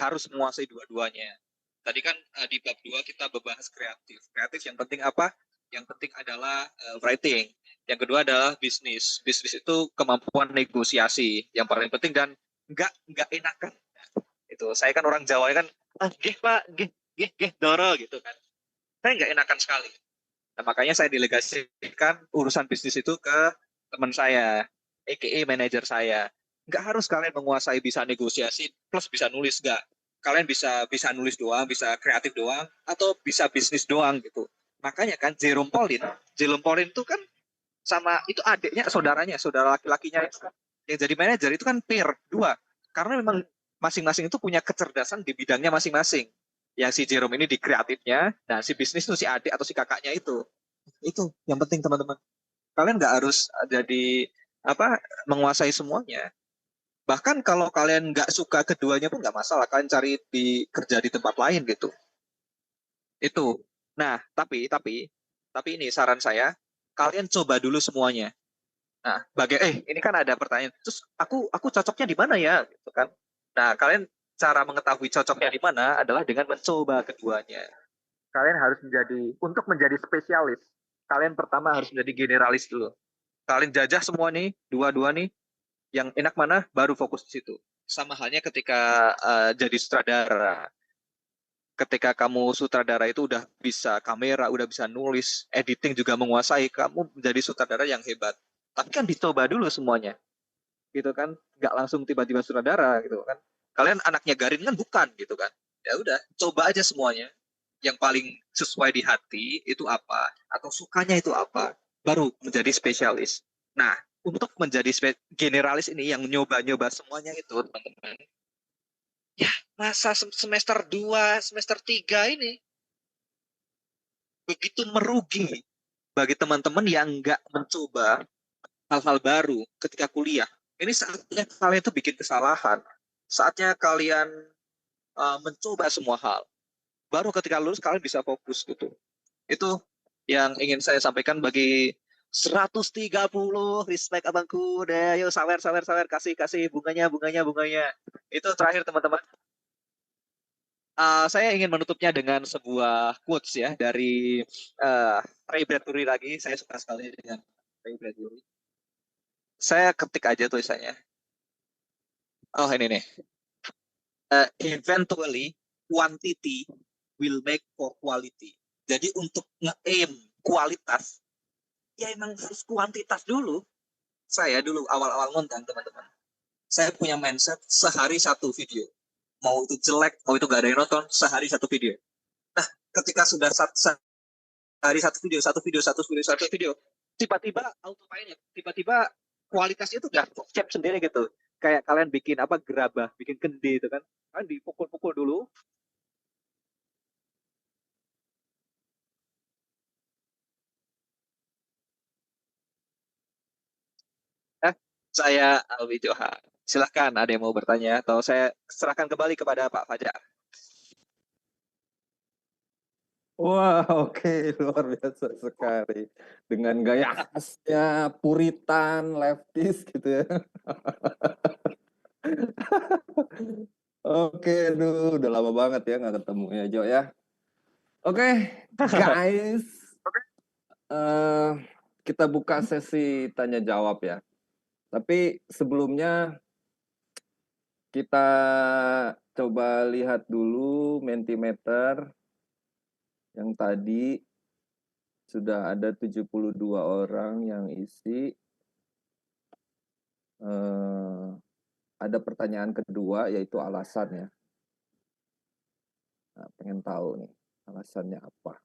S1: harus menguasai dua-duanya. Tadi kan di bab 2 kita membahas kreatif. Kreatif yang penting apa? Yang penting adalah writing. Yang kedua adalah bisnis. Bisnis itu kemampuan negosiasi yang paling penting dan nggak enakan. Itu saya kan orang Jawa kan, gih Pak, gih doro gitu kan. Saya nggak enakan sekali. Nah, makanya saya delegasikan urusan bisnis itu ke teman saya, a.k.a. manajer saya. Nggak harus kalian menguasai bisa negosiasi plus bisa nulis, nggak. Kalian bisa nulis doang, bisa kreatif doang, atau bisa bisnis doang gitu. Makanya kan Jerome Pauline itu kan sama itu adiknya, saudara laki-lakinya yang jadi manajer itu kan peer dua. Karena memang masing-masing itu punya kecerdasan di bidangnya masing-masing. Yang si Jerome ini di kreatifnya, nah si bisnis itu si adik atau si kakaknya itu. Itu yang penting teman-teman. Kalian nggak harus jadi menguasai semuanya. Bahkan kalau kalian nggak suka keduanya pun nggak masalah. Kalian cari kerja di tempat lain gitu. Itu. Nah, tapi ini saran saya, kalian coba dulu semuanya. Nah, ini kan ada pertanyaan. Terus aku cocoknya di mana ya? Gitu kan. Nah, kalian cara mengetahui cocoknya di mana adalah dengan mencoba keduanya. Kalian harus untuk menjadi spesialis. Kalian pertama harus menjadi generalis dulu. Kalian jajah semua nih, dua-dua nih, yang enak mana, baru fokus di situ. Sama halnya ketika jadi sutradara. Ketika kamu sutradara itu udah bisa kamera, udah bisa nulis, editing juga menguasai, kamu menjadi sutradara yang hebat. Tapi kan dicoba dulu semuanya, gitu kan? Nggak langsung tiba-tiba sutradara, gitu kan? Kalian anaknya Garin kan bukan, gitu kan? Ya udah, coba aja semuanya. Yang paling sesuai di hati itu apa, atau sukanya itu apa, baru menjadi spesialis. Nah, untuk menjadi generalis ini yang nyoba-nyoba semuanya itu, teman-teman, ya masa semester 2, semester 3 ini begitu merugi bagi teman-teman yang nggak mencoba hal-hal baru ketika kuliah. Ini saatnya kalian itu bikin kesalahan. Saatnya kalian mencoba semua hal. Baru ketika lulus kalian bisa fokus gitu. Itu yang ingin saya sampaikan bagi 130 respect abangku deh, yuk sawer kasih bunganya itu terakhir teman-teman. Saya ingin menutupnya dengan sebuah quotes ya dari Ray Bradbury lagi. Saya suka sekali dengan Ray Bradbury. Saya ketik aja tulisannya. Oh ini nih. Eventually quantity will make for quality. Jadi untuk nge-aim kualitas, ya emang harus kuantitas dulu. Saya dulu awal-awal ngonten teman-teman. Saya punya mindset sehari satu video. Mau itu jelek, mau itu gak ada yang nonton, sehari satu video. Nah, ketika sudah sehari satu video, tiba-tiba autopilot, tiba-tiba kualitasnya itu udah cep sendiri gitu. Kayak kalian bikin apa gerabah, bikin kendi itu kan, kan dipukul-pukul dulu. Saya Alwi Joha. Silahkan ada yang mau bertanya atau saya serahkan kembali kepada Pak Fajar.
S2: Wah, oke, luar biasa sekali. Dengan gaya khasnya Puritan, leftist gitu ya. Oke, aduh, udah lama banget ya nggak ketemu ya, Jo ya. Oke, guys, eh, kita buka sesi tanya jawab ya. Tapi sebelumnya kita coba lihat dulu Mentimeter yang tadi sudah ada 72 orang yang isi. Ada pertanyaan kedua yaitu alasan ya. Nah, pengen tahu nih alasannya apa.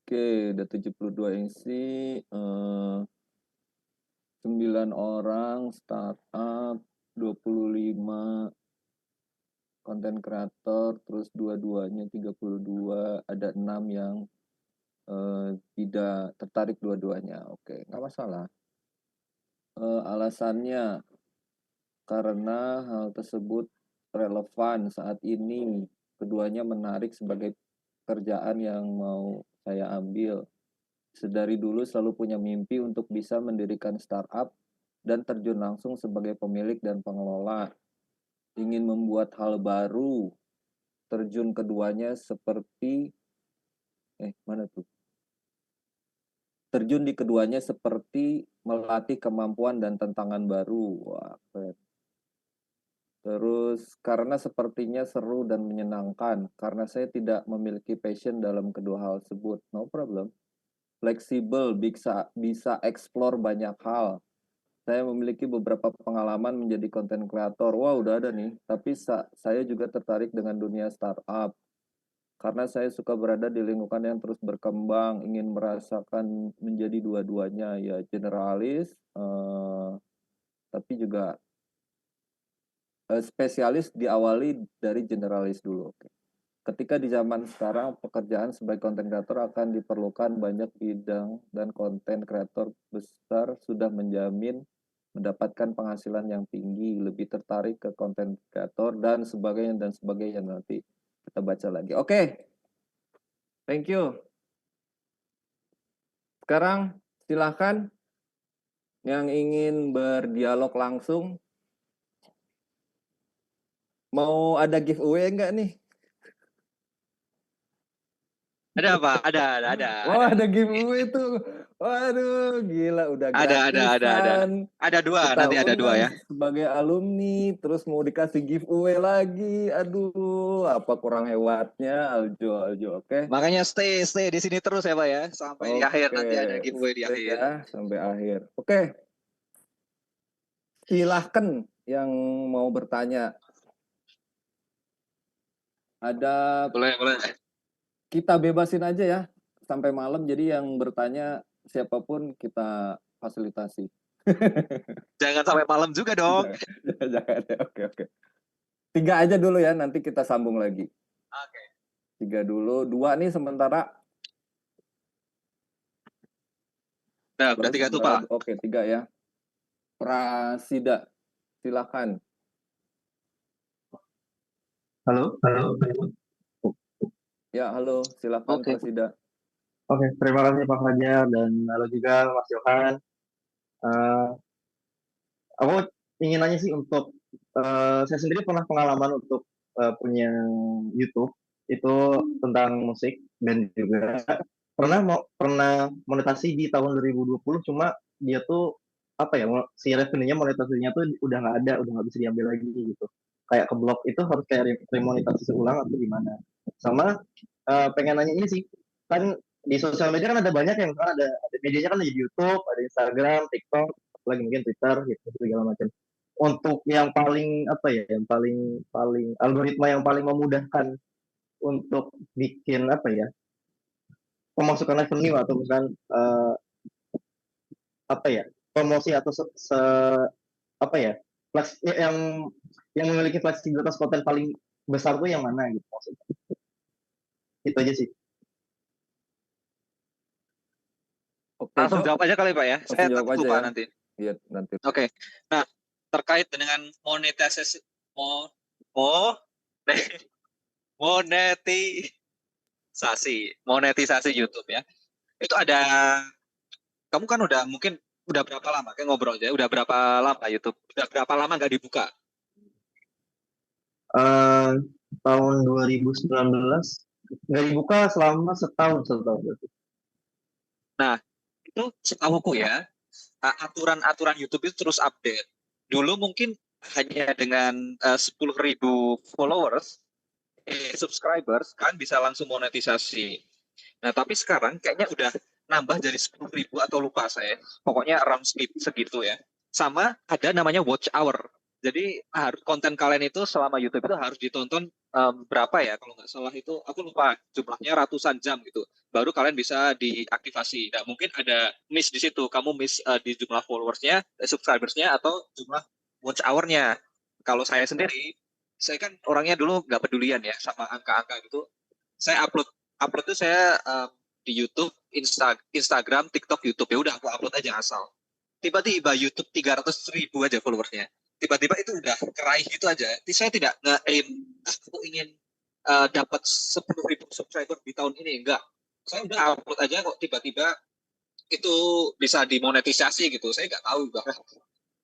S2: Oke, udah 72 isi. 9 orang startup, 25 konten kreator, terus dua-duanya 32, ada 6 yang tidak tertarik dua-duanya. Oke, nggak masalah. Alasannya karena hal tersebut relevan saat ini. Keduanya menarik sebagai kerjaan yang mau saya ambil. Sedari dulu selalu punya mimpi untuk bisa mendirikan startup dan terjun langsung sebagai pemilik dan pengelola. Ingin membuat hal baru. Terjun keduanya seperti mana tuh? Terjun di keduanya seperti melatih kemampuan dan tantangan baru. Wah, keren. Terus karena sepertinya seru dan menyenangkan, karena saya tidak memiliki passion dalam kedua hal tersebut. No problem. Fleksibel, bisa explore banyak hal. Saya memiliki beberapa pengalaman menjadi konten kreator. Wah, udah ada nih. Tapi saya juga tertarik dengan dunia startup. Karena saya suka berada di lingkungan yang terus berkembang, ingin merasakan menjadi dua-duanya. Ya, generalis, tapi juga spesialis diawali dari generalis dulu. Oke. Ketika di zaman sekarang pekerjaan sebagai konten kreator akan diperlukan banyak bidang dan konten kreator besar sudah menjamin mendapatkan penghasilan yang tinggi, lebih tertarik ke konten kreator dan sebagainya nanti kita baca lagi. Oke. Thank you. Sekarang silahkan yang ingin berdialog langsung. Mau ada giveaway enggak nih?
S1: Ada apa? Ada.
S2: Oh, ada giveaway tuh. Waduh, gila udah
S1: Ada.
S2: gratisan.
S1: Ada dua,
S2: Kita
S1: nanti ada dua
S2: undang
S1: ya.
S2: sebagai alumni, terus mau dikasih giveaway lagi. Aduh, apa kurang hebatnya Aljo, oke?
S1: Makanya stay di sini terus ya Pak ya, sampai di akhir
S2: Oke,
S1: nanti ada giveaway di
S2: stay
S1: akhir.
S2: ya sampai akhir. Oke. Silahkan yang mau bertanya. Ada
S1: Boleh.
S2: kita bebasin aja ya sampai malam, jadi yang bertanya siapapun kita fasilitasi.
S1: Jangan sampai malam juga dong.
S2: Jangan ya, oke. 3 aja dulu ya, nanti kita sambung lagi.
S1: Oke.
S2: 3 dulu, 2 nih sementara.
S1: Nah, udah 3 tuh Pak.
S2: Oke, 3 ya. Prasida, silakan.
S3: Halo.
S2: Ya, halo, silakan
S1: Oke.
S2: Prasida.
S3: Oke, terima kasih Pak Fajar dan halo juga Mas Johan. Aku ingin nanya sih untuk saya sendiri pernah pengalaman untuk punya YouTube itu tentang musik dan juga pernah monetasi di tahun 2020, cuma dia tuh apa ya, si revenue-nya monetasinya tuh udah nggak bisa diambil lagi gitu. Kayak keblok itu harus kayak remonetisasi ulang atau gimana. Sama pengen nanya ini sih, kan di sosial media kan ada banyak yang ada medianya kan ada YouTube, ada Instagram, TikTok. lagi mungkin Twitter gitu segala macam. Untuk yang paling apa ya, yang paling paling algoritma yang paling memudahkan untuk bikin apa ya, pemasukan revenue atau misalkan apa ya, promosi atau apa ya, yang memiliki fleksibilitas konten paling besar tuh yang mana gitu maksudnya. Itu aja sih.
S2: Oke,
S1: Langsung
S2: Cok.
S1: jawab aja kali Pak ya.
S2: Langsung
S1: Saya
S2: jawab
S1: takut
S2: aja
S1: lupa
S2: ya.
S1: nanti.
S2: Iya, nanti.
S1: Oke. Nah, terkait dengan monetisasi monetisasi YouTube ya. Itu ada, kamu kan udah berapa lama kayak ngobrol aja, udah berapa lama YouTube? Udah berapa lama nggak dibuka?
S3: Eh, tahun 2019 nggak dibuka selama setahun berarti.
S1: Nah, itu setahuku ya, aturan-aturan YouTube itu terus update. Dulu mungkin hanya dengan 10.000 followers, subscribers, kan bisa langsung monetisasi. Nah, tapi sekarang kayaknya udah nambah jadi 10.000 atau lupa saya. Pokoknya around segitu ya. Sama ada namanya watch hour. Jadi konten kalian itu selama YouTube itu harus ditonton berapa ya? Kalau nggak salah itu aku lupa jumlahnya ratusan jam gitu. Baru kalian bisa diaktifasi. Nah, mungkin ada miss di situ. Kamu miss di jumlah followersnya, subscribersnya, atau jumlah watch hour-nya. Kalau saya sendiri, saya kan orangnya dulu nggak pedulian ya sama angka-angka gitu. Saya upload upload tuh saya di YouTube, Instagram, TikTok, YouTube, ya udah aku upload aja asal. Tiba-tiba YouTube 300.000 aja followersnya. Tiba-tiba itu udah keraih gitu aja. Saya tidak nge-aim, aku ingin dapat 10.000 subscriber di tahun ini, enggak. Saya udah upload aja kok tiba-tiba itu bisa dimonetisasi gitu. Saya nggak tahu bahkan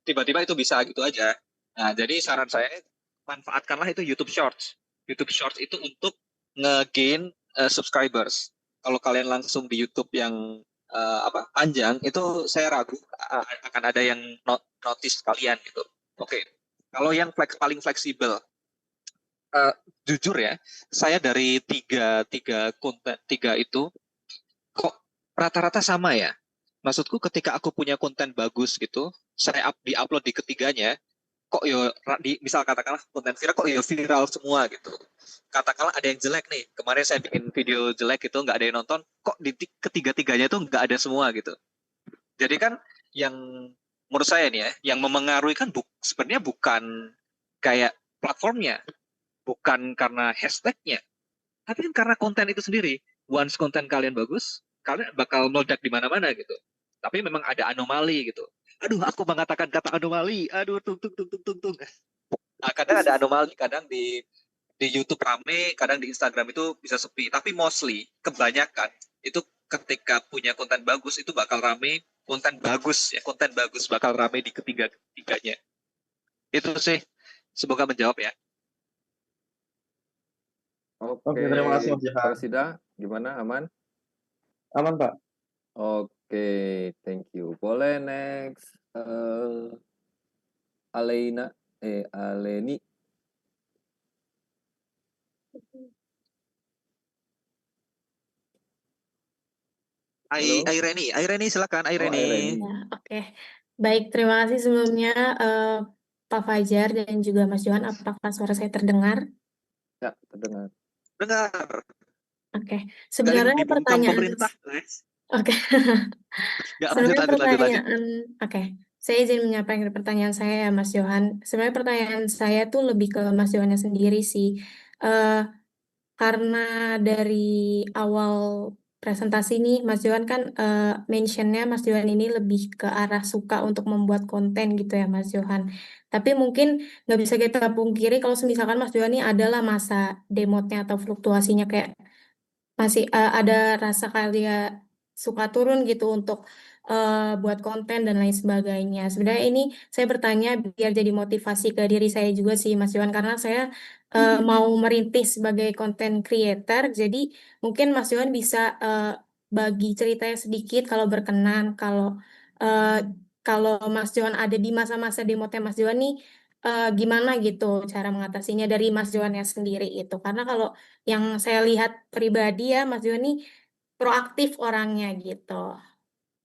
S1: tiba-tiba itu bisa gitu aja. Nah, jadi saran saya, manfaatkanlah itu YouTube Shorts. YouTube Shorts itu untuk nge-gain subscribers. Kalau kalian langsung di YouTube yang panjang, itu saya ragu akan ada yang notice kalian gitu. Oke. Kalau yang paling fleksibel, jujur ya, saya dari tiga itu kok rata-rata sama ya. Maksudku ketika aku punya konten bagus gitu, saya di-upload di ketiganya, kok misal katakanlah konten viral kok viral semua gitu. Katakanlah ada yang jelek nih, kemarin saya bikin video jelek itu nggak ada yang nonton, kok di ketiga-tiganya tuh nggak ada semua gitu. Jadi kan yang menurut saya nih ya, yang memengaruhi kan sebenarnya bukan kayak platformnya, bukan karena hashtagnya, tapi kan karena konten itu sendiri. Once konten kalian bagus, kalian bakal meledak di mana-mana gitu. Tapi memang ada anomali gitu. Aduh, aku mengatakan kata anomali. Aduh, tung tung tung tung tung tung. Nah, kadang ada anomali, kadang di YouTube rame, kadang di Instagram itu bisa sepi. Tapi mostly, kebanyakan itu ketika punya konten bagus itu bakal rame. Konten bagus bakal rame di ketiga-tiganya. Itu sih, semoga menjawab ya.
S2: Oke,
S3: terima kasih Mas Johan.
S2: Presida, gimana? Aman?
S3: Aman Pak.
S2: Oke, thank you. Boleh next, Aleni. Halo.
S1: Aireni silakan Aireni.
S2: Aireni.
S4: Ya, oke. Baik, terima kasih sebelumnya Pak Fajar dan juga Mas Johan. Apakah suara saya terdengar?
S2: Ya, terdengar.
S1: Dengar.
S4: Oke.
S1: Nggak
S4: Sebenarnya
S1: dibungkam
S4: pertanyaan
S1: pemerintah, guys.
S4: Oke.
S1: Nggak,
S4: Sebenarnya
S1: lanjut.
S4: pertanyaan, oke. Saya izin menyampaikan pertanyaan saya ya Mas Johan. Sebenarnya pertanyaan saya tuh lebih ke Mas Johannya sendiri sih. Eh, Karena dari awal presentasi nih, Mas Johan kan mentionnya Mas Johan ini lebih ke arah suka untuk membuat konten gitu ya Mas Johan. Tapi mungkin nggak bisa kita pungkiri kalau misalkan Mas Johan ini adalah masa demotnya atau fluktuasinya kayak masih ada rasa kayak suka turun gitu untuk buat konten dan lain sebagainya. Sebenarnya ini saya bertanya biar jadi motivasi ke diri saya juga sih Mas Johan karena saya mau merintis sebagai content creator. Jadi mungkin Mas Johan bisa bagi ceritanya sedikit kalau berkenan eh, kalau Mas Johan ada di masa-masa demotnya Mas Johan nih gimana gitu cara mengatasinya dari Mas Johannya sendiri itu. Karena kalau yang saya lihat pribadi ya Mas Johan nih proaktif orangnya gitu.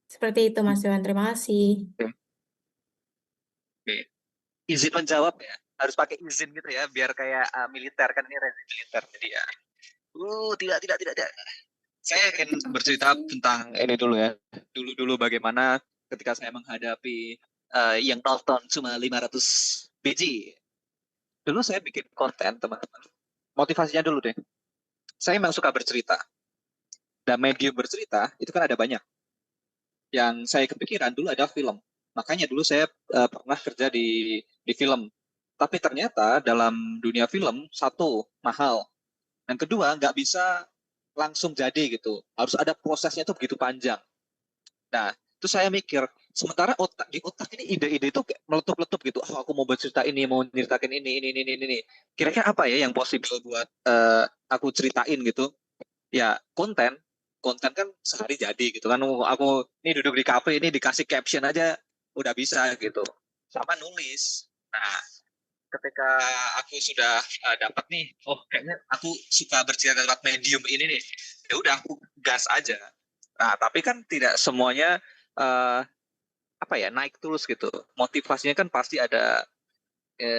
S4: Seperti itu Mas Johan, terima kasih.
S1: Oke. Izin menjawab ya. Harus pakai izin gitu ya, biar kayak militer kan, ini rezim militer. Jadi ya. Tidak. Saya ingin bercerita tentang ini dulu ya. Dulu bagaimana ketika saya menghadapi yang nonton cuma 500 biji. Dulu saya bikin konten, teman-teman. Motivasinya dulu deh. Saya memang suka bercerita. Dan medium bercerita itu kan ada banyak. Yang saya kepikiran dulu ada film. Makanya dulu saya pernah kerja di film. Tapi ternyata dalam dunia film, satu, mahal. Dan kedua, nggak bisa langsung jadi gitu. Harus ada prosesnya itu begitu panjang. Nah, itu saya mikir, sementara di otak ini ide-ide itu kayak meletup-letup gitu. Oh, aku mau bercerita ini, mau ceritakan ini. Kira-kira apa ya yang possible buat aku ceritain gitu? Ya, konten kan sehari jadi gitu kan. Aku ini duduk di cafe ini dikasih caption aja udah bisa gitu. Sama nulis. Nah, ketika aku sudah dapat nih, oh kayaknya aku suka bercerita lewat medium ini nih, ya udah aku gas aja. Nah, tapi kan tidak semuanya apa ya naik terus gitu. Motivasinya kan pasti ada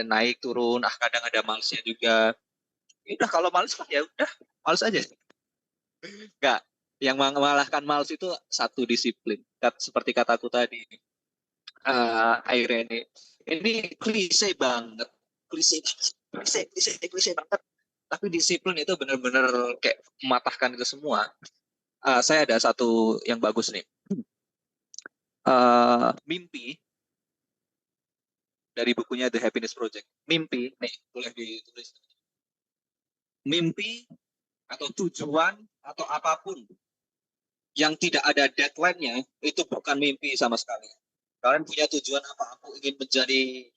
S1: naik turun. Kadang ada malesnya juga. Ya udah kalau males ya udah males aja. Enggak. Yang mengalahkan males itu satu disiplin. Seperti kataku tadi. Akhirnya ini klise banget. Klise banget. Tapi disiplin itu benar-benar kayak mematahkan itu semua. Saya ada satu yang bagus nih. Mimpi dari bukunya The Happiness Project. Mimpi, nih boleh ditulis. Mimpi atau tujuan atau apapun yang tidak ada deadline-nya itu bukan mimpi sama sekali. Kalian punya tujuan apa? Aku ingin menjadi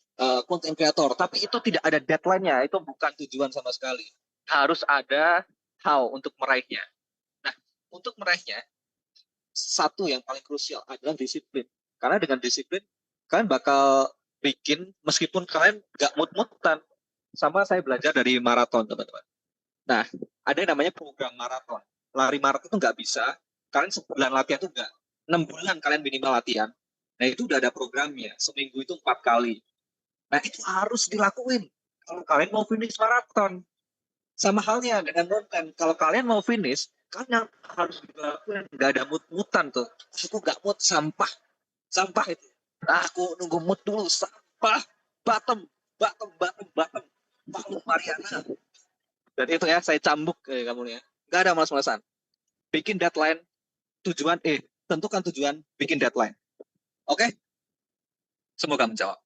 S1: content creator, tapi itu tidak ada deadline-nya, itu bukan tujuan sama sekali. Harus ada how untuk meraihnya. Nah, untuk meraihnya, satu yang paling krusial adalah disiplin. Karena dengan disiplin, kalian bakal bikin meskipun kalian nggak mut-mutan. Sama saya belajar dari maraton, teman-teman. Nah, ada yang namanya program maraton. Lari maraton itu nggak bisa. Kalian sebulan latihan itu nggak. 6 bulan kalian minimal latihan. Nah, itu udah ada programnya. Seminggu itu 4 kali. Nah, itu harus dilakuin. Kalau kalian mau finish maraton. Sama halnya dengan konten. Kalau kalian mau finish, kalian harus dilakuin. Nggak ada mut-mutan tuh. Aku nggak mood, sampah. Sampah itu. Nah, aku nunggu mood dulu. Sampah. Bottom. Palu Mariana. Dan itu ya, saya cambuk kamu ya. Nggak ada malas-malasan. Bikin deadline, tentukan tujuan, bikin deadline. Oke? Semoga menjawab.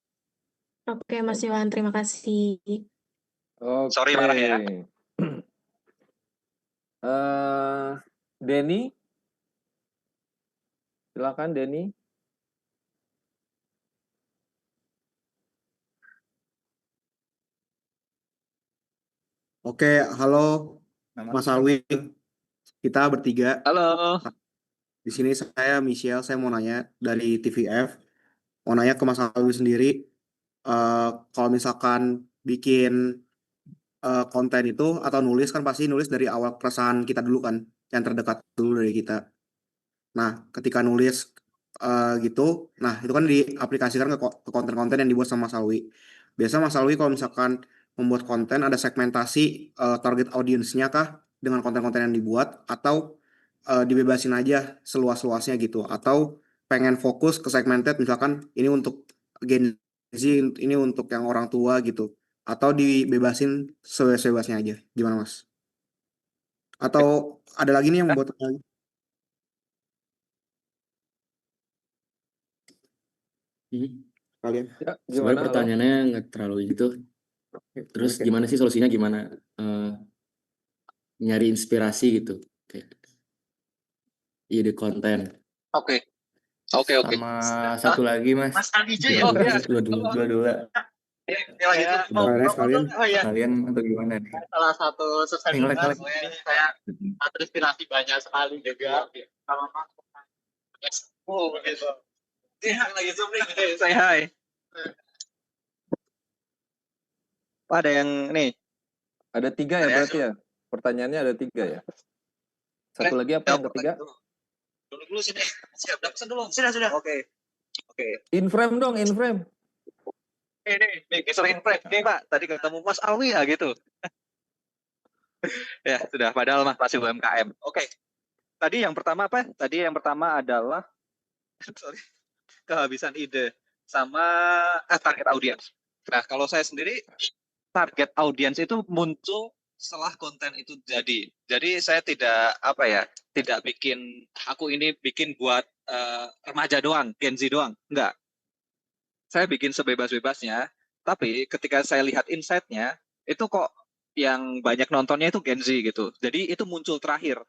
S4: Oke, Mas Yohan, terima kasih.
S2: Oke.
S1: Sorry marah ya.
S2: Denny, silakan Denny.
S5: Oke, halo Mas Alwi, kita bertiga.
S1: Halo.
S5: Di sini saya Michelle, saya mau nanya dari TVF, mau nanya ke Mas Alwi sendiri, kalau misalkan bikin konten itu atau nulis kan pasti nulis dari awal keresahan kita dulu kan, yang terdekat dulu dari kita. Nah, ketika nulis gitu, nah itu kan diaplikasikan ke konten-konten yang dibuat sama Mas Alwi. Biasa Mas Alwi kalau misalkan membuat konten ada segmentasi target audiensnya kah dengan konten-konten yang dibuat atau dibebasin aja seluas-luasnya gitu atau pengen fokus ke segmented misalkan ini untuk Gen Z, ini untuk yang orang tua gitu atau dibebasin sebebas-bebasnya aja gimana Mas? Atau ada lagi nih yang membuat kalian?
S2: Ya,
S6: Sebenarnya
S2: gimana? Halo?
S6: pertanyaannya nggak terlalu gitu. Terus
S2: Oke.
S6: gimana sih solusinya gimana nyari inspirasi gitu kayak ide konten.
S1: Oke.
S6: Sama satu lagi Mas.
S1: Mas Anija
S6: Dua
S1: ya? Oh ya.
S6: dua.
S5: Sekalian.
S1: Oh iya.
S6: Kalian atau gimana nih?
S1: Salah satu subscriber
S6: Ngelek-ngelek.
S1: saya terinspirasi banyak sekali juga sama Mas. Oh begitu. Dia lagi zoom nih. Saya hai. Ada yang nih.
S2: Ada 3 ya berarti ya? Pertanyaannya ada 3 ya? Satu lagi apa yang ketiga?
S1: Dulu sini. Siap, pesan dulu. Sudah. Oke.
S2: In frame dong, in frame.
S1: Nih, sering prank nih Pak, tadi ketemu Mas Alwi ya gitu. Ya sudah, padahal masih UMKM. Oke, tadi yang pertama apa? Tadi yang pertama adalah sorry, kehabisan ide sama target audiens. Nah, kalau saya sendiri target audiens itu muncul setelah konten itu jadi. Jadi saya tidak apa ya, tidak bikin aku ini bikin buat remaja doang, Gen Z doang. Enggak. Saya bikin sebebas-bebasnya, tapi ketika saya lihat insight-nya, itu kok yang banyak nontonnya itu Gen Z gitu. Jadi itu muncul terakhir,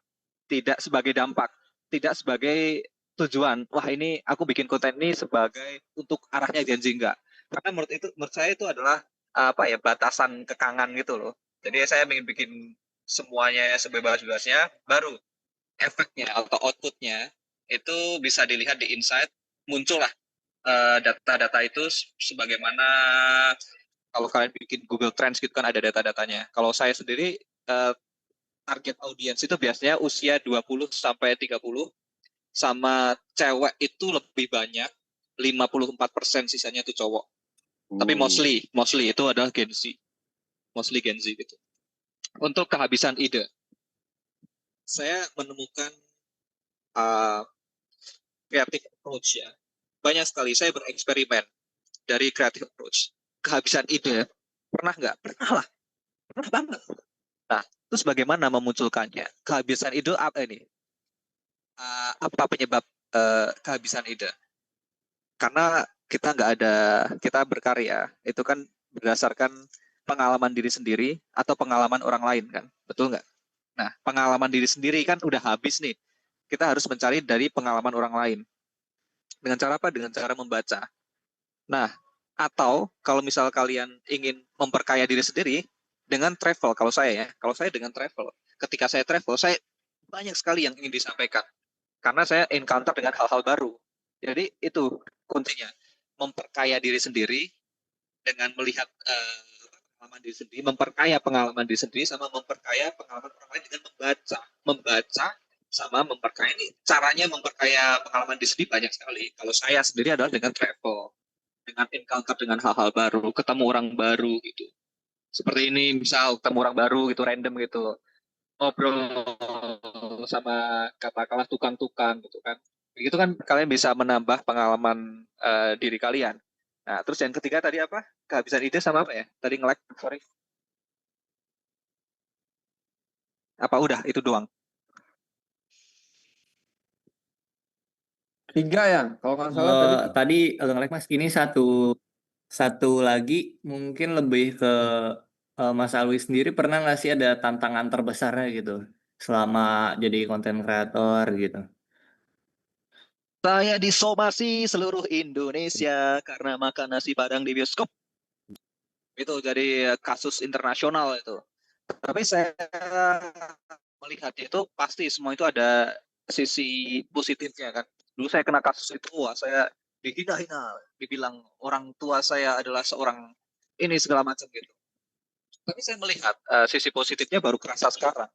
S1: tidak sebagai dampak, tidak sebagai tujuan. Wah ini aku bikin konten ini sebagai untuk arahnya Gen Z enggak. Karena menurut saya itu adalah apa ya batasan kekangan gitu loh. Jadi saya ingin bikin semuanya sebebas-bebasnya, baru efeknya atau outputnya itu bisa dilihat di insight, muncullah data-data itu sebagaimana kalau kalian bikin Google Trends gitu kan ada data-datanya. Kalau saya sendiri target audiens itu biasanya usia 20 sampai 30, sama cewek itu lebih banyak 54%, sisanya itu cowok. Tapi mostly itu adalah Gen Z. Mostly Gen Z gitu. Untuk kehabisan ide, saya menemukan creative approach ya. Banyak sekali saya bereksperimen dari creative approach. Kehabisan ide, pernah nggak? Pernah lah, pernah banget. Nah, terus bagaimana memunculkannya? Kehabisan ide apa ini? Apa penyebab kehabisan ide? Karena kita nggak ada, kita berkarya, itu kan berdasarkan pengalaman diri sendiri atau pengalaman orang lain kan, betul nggak? Nah, pengalaman diri sendiri kan udah habis nih. Kita harus mencari dari pengalaman orang lain. Dengan cara apa? Dengan cara membaca. Nah, atau kalau misal kalian ingin memperkaya diri sendiri dengan travel, kalau saya dengan travel. Ketika saya travel, saya banyak sekali yang ingin disampaikan karena saya encounter dengan hal-hal baru. Jadi itu kuncinya, memperkaya diri sendiri dengan melihat pengalaman diri sendiri, memperkaya pengalaman diri sendiri sama memperkaya pengalaman orang lain dengan membaca sama memperkaya. Ini caranya memperkaya pengalaman diri sendiri banyak sekali. Kalau saya sendiri adalah dengan travel, dengan encounter dengan hal-hal baru, ketemu orang baru gitu. Seperti ini, misal ketemu orang baru gitu, random gitu, ngobrol sama katakanlah tukang-tukang gitu kan. Begitu kan kalian bisa menambah pengalaman diri kalian. Nah, terus yang ketiga tadi apa? Kehabisan ide sama apa ya? Tadi nge-lag, sorry. Apa udah itu doang?
S2: 3 ya, kalau nggak salah tadi.
S6: Tadi agak nge-lag Mas. Ini satu lagi mungkin lebih ke Mas Alwi sendiri pernah nggak sih ada tantangan terbesarnya gitu selama jadi konten kreator gitu?
S1: Saya disomasi seluruh Indonesia karena makan nasi Padang di bioskop. Itu jadi kasus internasional itu. Tapi saya melihatnya itu pasti semua itu ada sisi positifnya kan. Dulu saya kena kasus itu, wah saya dihina-hina, dibilang orang tua saya adalah seorang ini segala macam gitu. Tapi saya melihat sisi positifnya baru kerasa sekarang,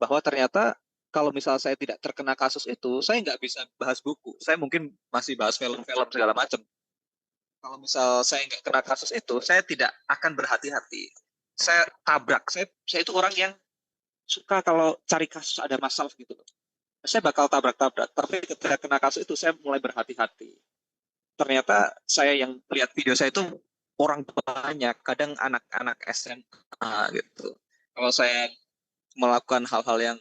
S1: bahwa ternyata kalau misal saya tidak terkena kasus itu, saya nggak bisa bahas buku. Saya mungkin masih bahas film-film segala macam. Kalau misal saya nggak kena kasus itu, saya tidak akan berhati-hati. Saya tabrak. Saya itu orang yang suka kalau cari kasus ada masalah gitu. Saya bakal tabrak-tabrak. Tapi ketika kena kasus itu, saya mulai berhati-hati. Ternyata saya yang lihat video saya itu orang banyak, kadang anak-anak SMA gitu. Kalau saya melakukan hal-hal yang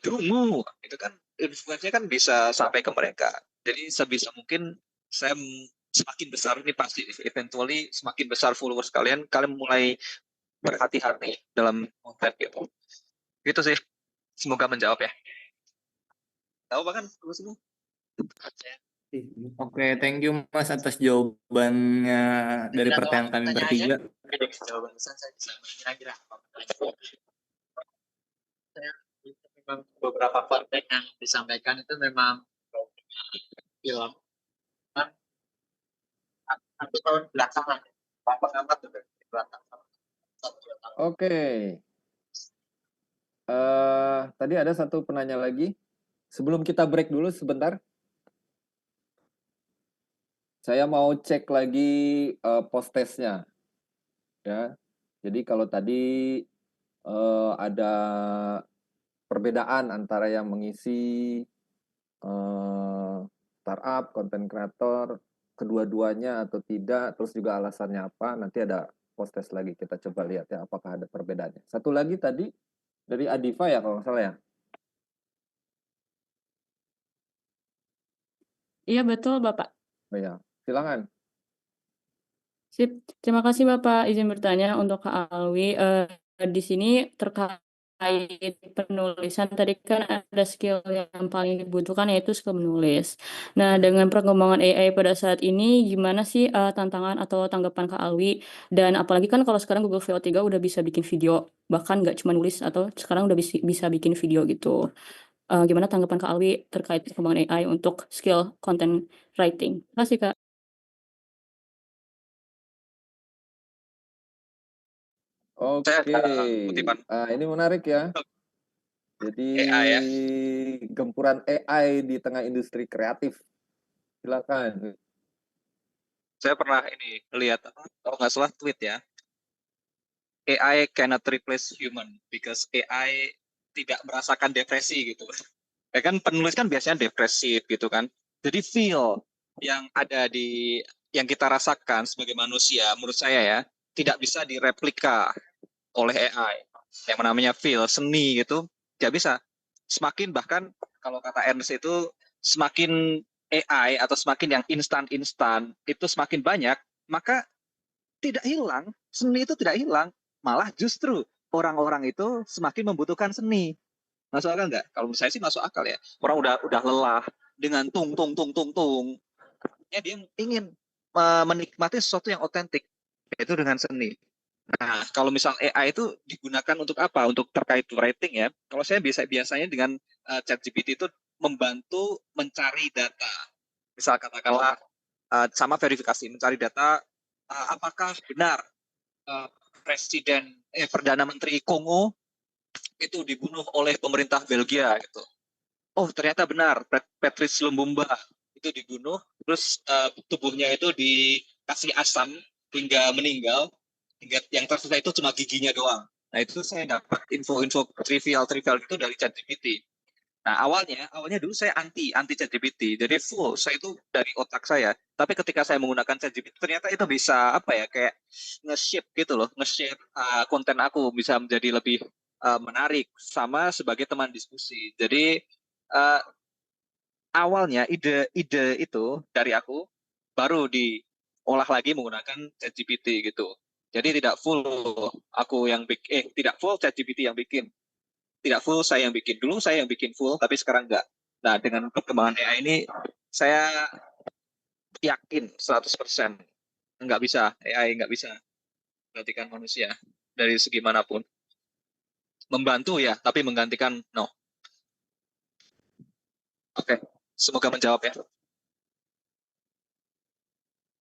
S1: dungu, itu kan influence-nya kan bisa sampai ke mereka. Jadi sebisa mungkin saya semakin besar ini pasti eventually semakin besar followers kalian mulai berhati-hati dalam konten gitu. Gitu sih. Semoga menjawab ya. Tahu bahkan semua.
S6: Oke, thank you Mas atas jawabannya dari pertanyaan kami bertiga.
S1: Jawaban saya bisa mengira-ngira apa saya memang beberapa konten yang disampaikan itu memang film kan satu tahun belakangan apa amat juga di belakang.
S2: Oke. Tadi ada satu penanya lagi. Sebelum kita break dulu sebentar. Saya mau cek lagi post testnya. ya. Jadi kalau tadi ada perbedaan antara yang mengisi startup, content creator, kedua-duanya atau tidak, terus juga alasannya apa, nanti ada post test lagi, kita coba lihat ya apakah ada perbedaannya. Satu lagi tadi dari Adifa ya kalau nggak salah ya.
S7: Iya betul Bapak.
S2: Oh ya, silakan.
S7: Sip. Terima kasih Bapak. Izin bertanya untuk Kak Alwi. Di sini terkait penulisan tadi kan ada skill yang paling dibutuhkan yaitu skill menulis. Nah, dengan perkembangan AI pada saat ini, gimana sih tantangan atau tanggapan Kak Alwi? Dan apalagi kan kalau sekarang Google VO3 udah bisa bikin video, bahkan nggak cuma nulis atau sekarang udah bisa bikin video gitu. Gimana tanggapan Kak Alwi terkait perkembangan AI untuk skill content writing? Terima kasih Kak.
S1: Saya
S2: Oke,
S1: ada kutipan
S2: ini menarik ya. Jadi
S1: AI ya.
S2: gempuran AI di tengah industri kreatif. Silakan.
S1: Saya pernah ini lihat, kalau nggak salah tweet ya, AI cannot replace human because AI tidak merasakan depresi gitu. Ya kan penulis kan biasanya depresif gitu kan. Jadi feel yang ada di yang kita rasakan sebagai manusia, menurut saya ya, tidak bisa direplika oleh AI. Yang namanya feel, seni gitu, tidak bisa. Semakin bahkan kalau kata Ernst itu semakin AI atau semakin yang instan-instan itu semakin banyak, maka tidak hilang, seni itu tidak hilang, malah justru orang-orang itu semakin membutuhkan seni. Masuk akal nggak? Kalau menurut saya sih masuk akal ya. Orang udah lelah dengan tung tung tung tung tung, ya dia ingin menikmati sesuatu yang otentik, yaitu dengan seni. Nah, kalau misal AI itu digunakan untuk apa? Untuk terkait writing ya. Kalau saya biasanya dengan ChatGPT itu membantu mencari data. Misal katakanlah sama verifikasi, mencari data apakah benar uh, Perdana Menteri Kongo itu dibunuh oleh pemerintah Belgia gitu. Oh, ternyata benar Patrice Lumumba itu dibunuh, terus tubuhnya itu dikasih asam hingga meninggal, hingga yang tersisa itu cuma giginya doang. Nah, itu saya dapat info-info trivial itu dari ChatGPT. Nah, awalnya dulu saya anti ChatGPT. Jadi full saya itu dari otak saya. Tapi ketika saya menggunakan ChatGPT ternyata itu bisa apa ya, kayak nge-shape gitu loh, nge-shape konten aku bisa menjadi lebih menarik sama sebagai teman diskusi. Jadi uh, awalnya ide itu dari aku baru diolah lagi menggunakan ChatGPT gitu. Jadi tidak full aku yang bikin, tidak full ChatGPT yang bikin, tidak full saya yang bikin. Dulu saya yang bikin full, tapi sekarang enggak. Nah, dengan perkembangan AI ini, saya yakin 100% nggak bisa, AI nggak bisa menggantikan manusia dari segi manapun. Membantu ya, tapi menggantikan, no. Oke, semoga menjawab ya.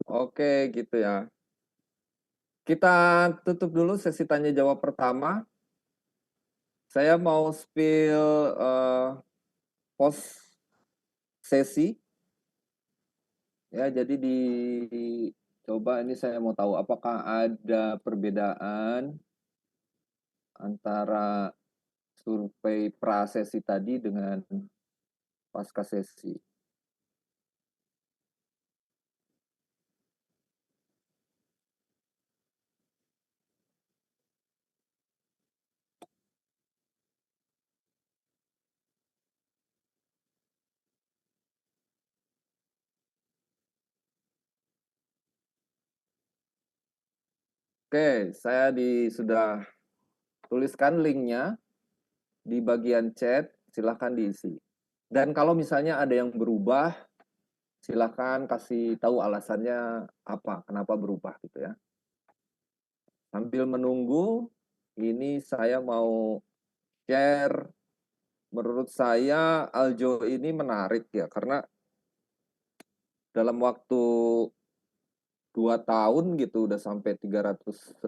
S2: Oke, gitu ya. Kita tutup dulu sesi tanya jawab pertama. Saya mau spill post sesi. Ya, jadi coba ini saya mau tahu apakah ada perbedaan antara survei prasesi tadi dengan pasca sesi. Oke, saya sudah tuliskan linknya di bagian chat, silahkan diisi. Dan kalau misalnya ada yang berubah, silahkan kasih tahu alasannya apa, kenapa berubah gitu ya. Sambil menunggu, ini saya mau share, menurut saya Aljo ini menarik ya, karena dalam waktu 2 tahun gitu udah sampai 300.000,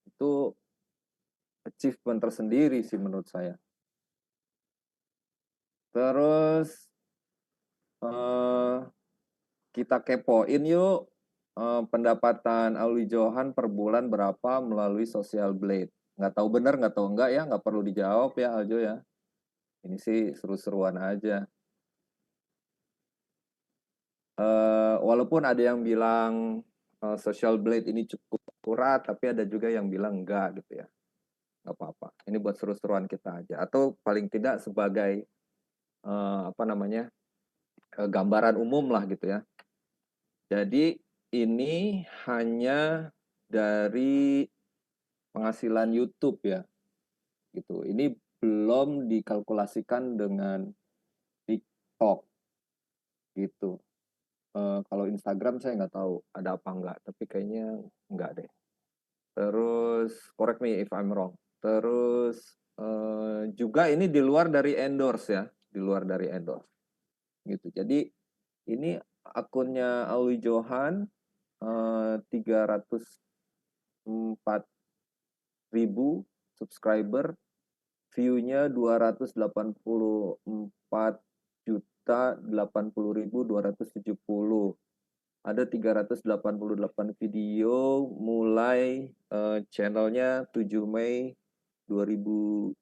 S2: itu achievement tersendiri sih menurut saya. Terus kita kepoin yuk pendapatan Alwi Johan per bulan berapa melalui Social Blade? Nggak tahu benar, nggak tahu enggak ya, nggak perlu dijawab ya Aljo ya. Ini sih seru-seruan aja. Walaupun ada yang bilang Social Blade ini cukup akurat, tapi ada juga yang bilang enggak gitu ya. Nggak apa-apa. Ini buat seru-seruan kita aja. Atau paling tidak sebagai gambaran umum lah gitu ya. Jadi ini hanya dari penghasilan YouTube ya, gitu. Ini belum dikalkulasikan dengan TikTok, gitu. Kalau Instagram saya nggak tahu ada apa enggak, tapi kayaknya enggak deh. Terus correct me if I'm wrong. Terus juga ini di luar dari endorse ya, di luar dari endorse, gitu. Jadi ini akunnya Alwi Johan 304.000 subscriber, view-nya 284.080.270. Ada 388 video mulai channelnya 7 Mei 2022.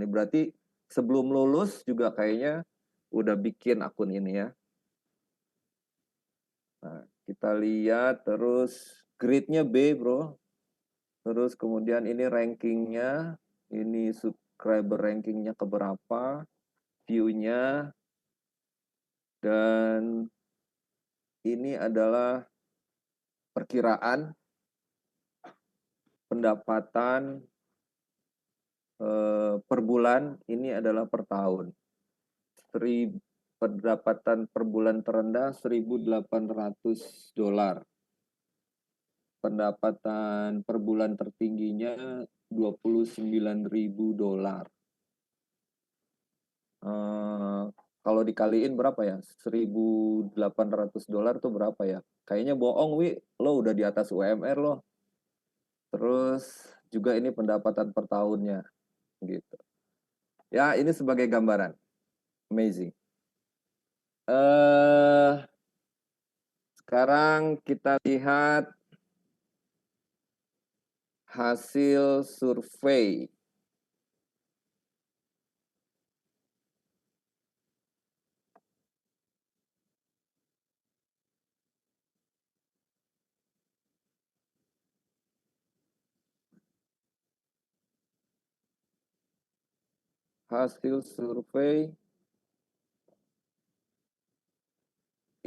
S2: Ini berarti sebelum lulus juga kayaknya udah bikin akun ini ya. Nah, kita lihat terus grade-nya B, bro. Terus kemudian ini rankingnya, ini subscriber rankingnya keberapa, view-nya, dan ini adalah perkiraan pendapatan per bulan, ini adalah per tahun. Pendapatan per bulan terendah $1.800. Pendapatan per bulan tertingginya $29.000. Kalau dikaliin berapa ya? $1.800 tuh berapa ya? Kayaknya bohong, Wi. Lo udah di atas UMR lo. Terus juga ini pendapatan per tahunnya, gitu. Ya, ini sebagai gambaran. Amazing. Sekarang kita lihat hasil survei. Hasil survei.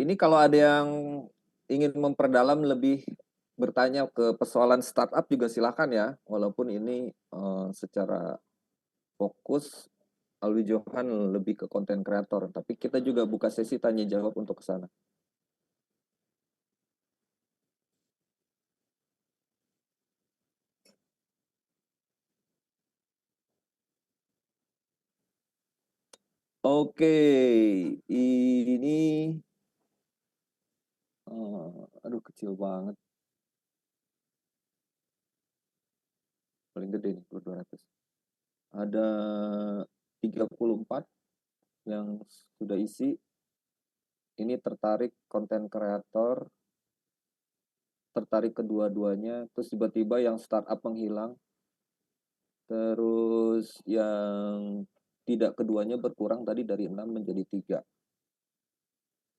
S2: Ini kalau ada yang ingin memperdalam lebih bertanya ke persoalan startup juga silakan ya. Walaupun ini secara fokus Alwi Johan lebih ke konten kreator, tapi kita juga buka sesi tanya jawab untuk ke sana. Oke, ini aduh kecil banget. Paling gede nih 200. Ada 34 yang sudah isi. Ini tertarik konten kreator, tertarik kedua-duanya, terus tiba-tiba yang startup menghilang, terus yang tidak keduanya berkurang tadi dari 6 menjadi 3.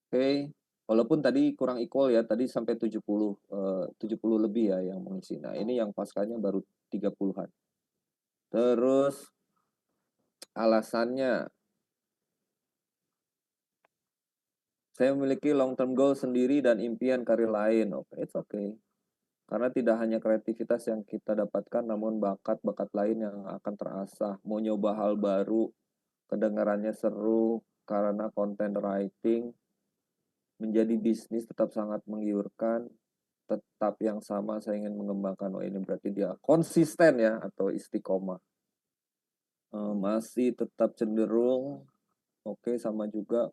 S2: Oke, walaupun tadi kurang equal ya, tadi sampai 70 lebih ya yang mengisi. Nah, ini yang paskanya baru 30-an. Terus alasannya, saya memiliki long term goal sendiri dan impian karir lain. Oke, it's okay. Karena tidak hanya kreativitas yang kita dapatkan, namun bakat-bakat lain yang akan terasah. Mau nyoba hal baru, kedengarannya seru, karena content writing menjadi bisnis tetap sangat menggiurkan. Tetap yang sama saya ingin mengembangkan. Oh, ini berarti dia konsisten ya, atau istiqomah. Masih tetap cenderung oke, sama juga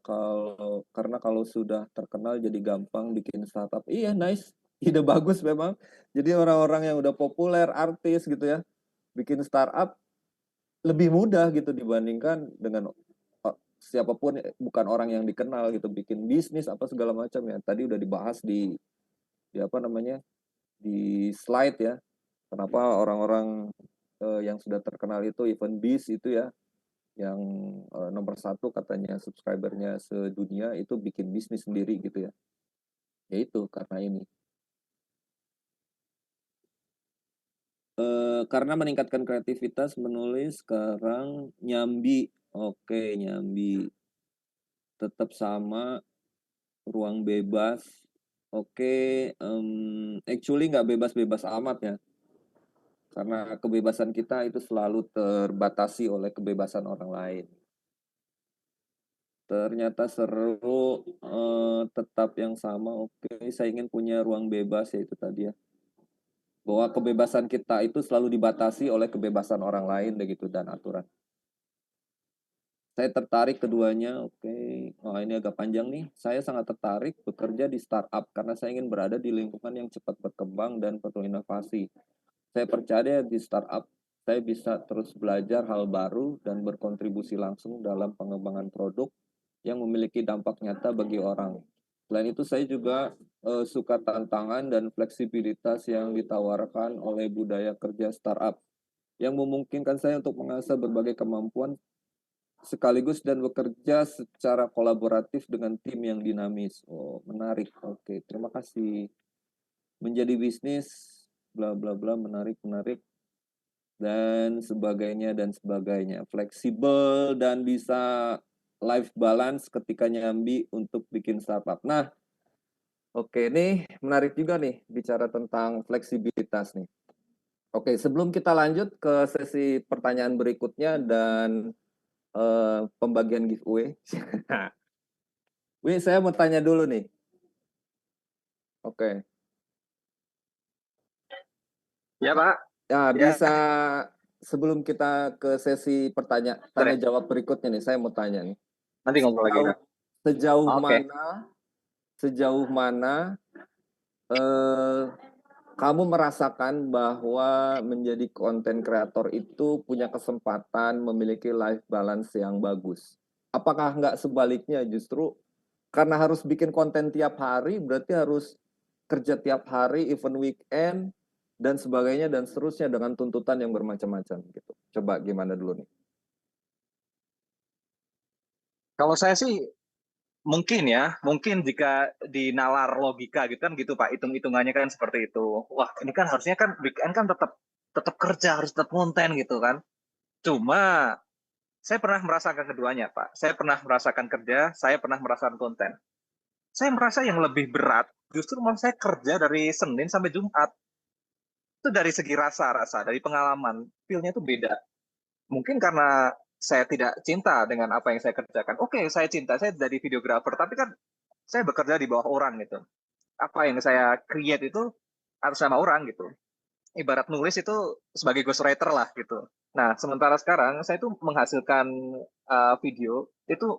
S2: karena kalau sudah terkenal jadi gampang bikin startup. Iya, nice. Ide bagus memang. Jadi orang-orang yang udah populer, artis gitu ya, bikin startup lebih mudah gitu dibandingkan dengan siapapun bukan orang yang dikenal gitu, bikin bisnis apa segala macam ya. Tadi udah dibahas di di slide ya. Kenapa orang-orang yang sudah terkenal itu Even Beast itu ya, yang nomor 1 katanya subscribernya sedunia itu bikin bisnis sendiri gitu ya. Ya itu karena ini. Karena meningkatkan kreativitas menulis sekarang nyambi. Oke, nyambi. Tetap sama, ruang bebas. Oke, actually nggak bebas-bebas amat ya. Karena kebebasan kita itu selalu terbatasi oleh kebebasan orang lain. Ternyata seru, tetap yang sama. Oke, saya ingin punya ruang bebas ya itu tadi ya. Bahwa kebebasan kita itu selalu dibatasi oleh kebebasan orang lain begitu dan aturan. Saya tertarik keduanya, oke. Oh, ini agak panjang nih. Saya sangat tertarik bekerja di startup karena saya ingin berada di lingkungan yang cepat berkembang dan penuh inovasi. Saya percaya di startup saya bisa terus belajar hal baru dan berkontribusi langsung dalam pengembangan produk yang memiliki dampak nyata bagi orang. Selain itu saya juga suka tantangan dan fleksibilitas yang ditawarkan oleh budaya kerja startup yang memungkinkan saya untuk mengasah berbagai kemampuan sekaligus dan bekerja secara kolaboratif dengan tim yang dinamis. Oh, menarik. Oke, terima kasih. Menjadi bisnis, bla bla bla, menarik, dan sebagainya dan sebagainya. Fleksibel dan bisa life balance ketika nyambi untuk bikin startup. Nah, oke, nih menarik juga nih bicara tentang fleksibilitas nih. Oke, sebelum kita lanjut ke sesi pertanyaan berikutnya dan pembagian giveaway. Wih, saya mau tanya dulu nih. Oke.
S1: Ya, Pak.
S2: Ya,
S1: Ya.
S2: bisa sebelum kita ke sesi tanya jawab berikutnya nih, saya mau tanya nih.
S1: Nanti ngobrol lagi.
S2: Sejauh mana kamu merasakan bahwa menjadi konten kreator itu punya kesempatan memiliki life balance yang bagus? Apakah nggak sebaliknya justru karena harus bikin konten tiap hari, berarti harus kerja tiap hari, even weekend, dan sebagainya, dan seterusnya dengan tuntutan yang bermacam-macam gitu. Coba gimana dulu nih?
S1: Kalau saya sih mungkin jika dinalar logika gitu kan gitu Pak, hitung-hitungannya kan seperti itu. Wah, ini kan harusnya kan weekend kan tetap kerja, harus tetap konten gitu kan. Cuma saya pernah merasakan keduanya, Pak. Saya pernah merasakan kerja, saya pernah merasakan konten. Saya merasa yang lebih berat justru malah saya kerja dari Senin sampai Jumat. Itu dari segi rasa, dari pengalaman, feel-nya itu beda. Mungkin karena saya tidak cinta dengan apa yang saya kerjakan. Oke, saya cinta, saya jadi videographer, tapi kan saya bekerja di bawah orang gitu. Apa yang saya create itu atas nama orang gitu. Ibarat nulis itu sebagai ghostwriter lah gitu. Nah, sementara sekarang saya itu menghasilkan video itu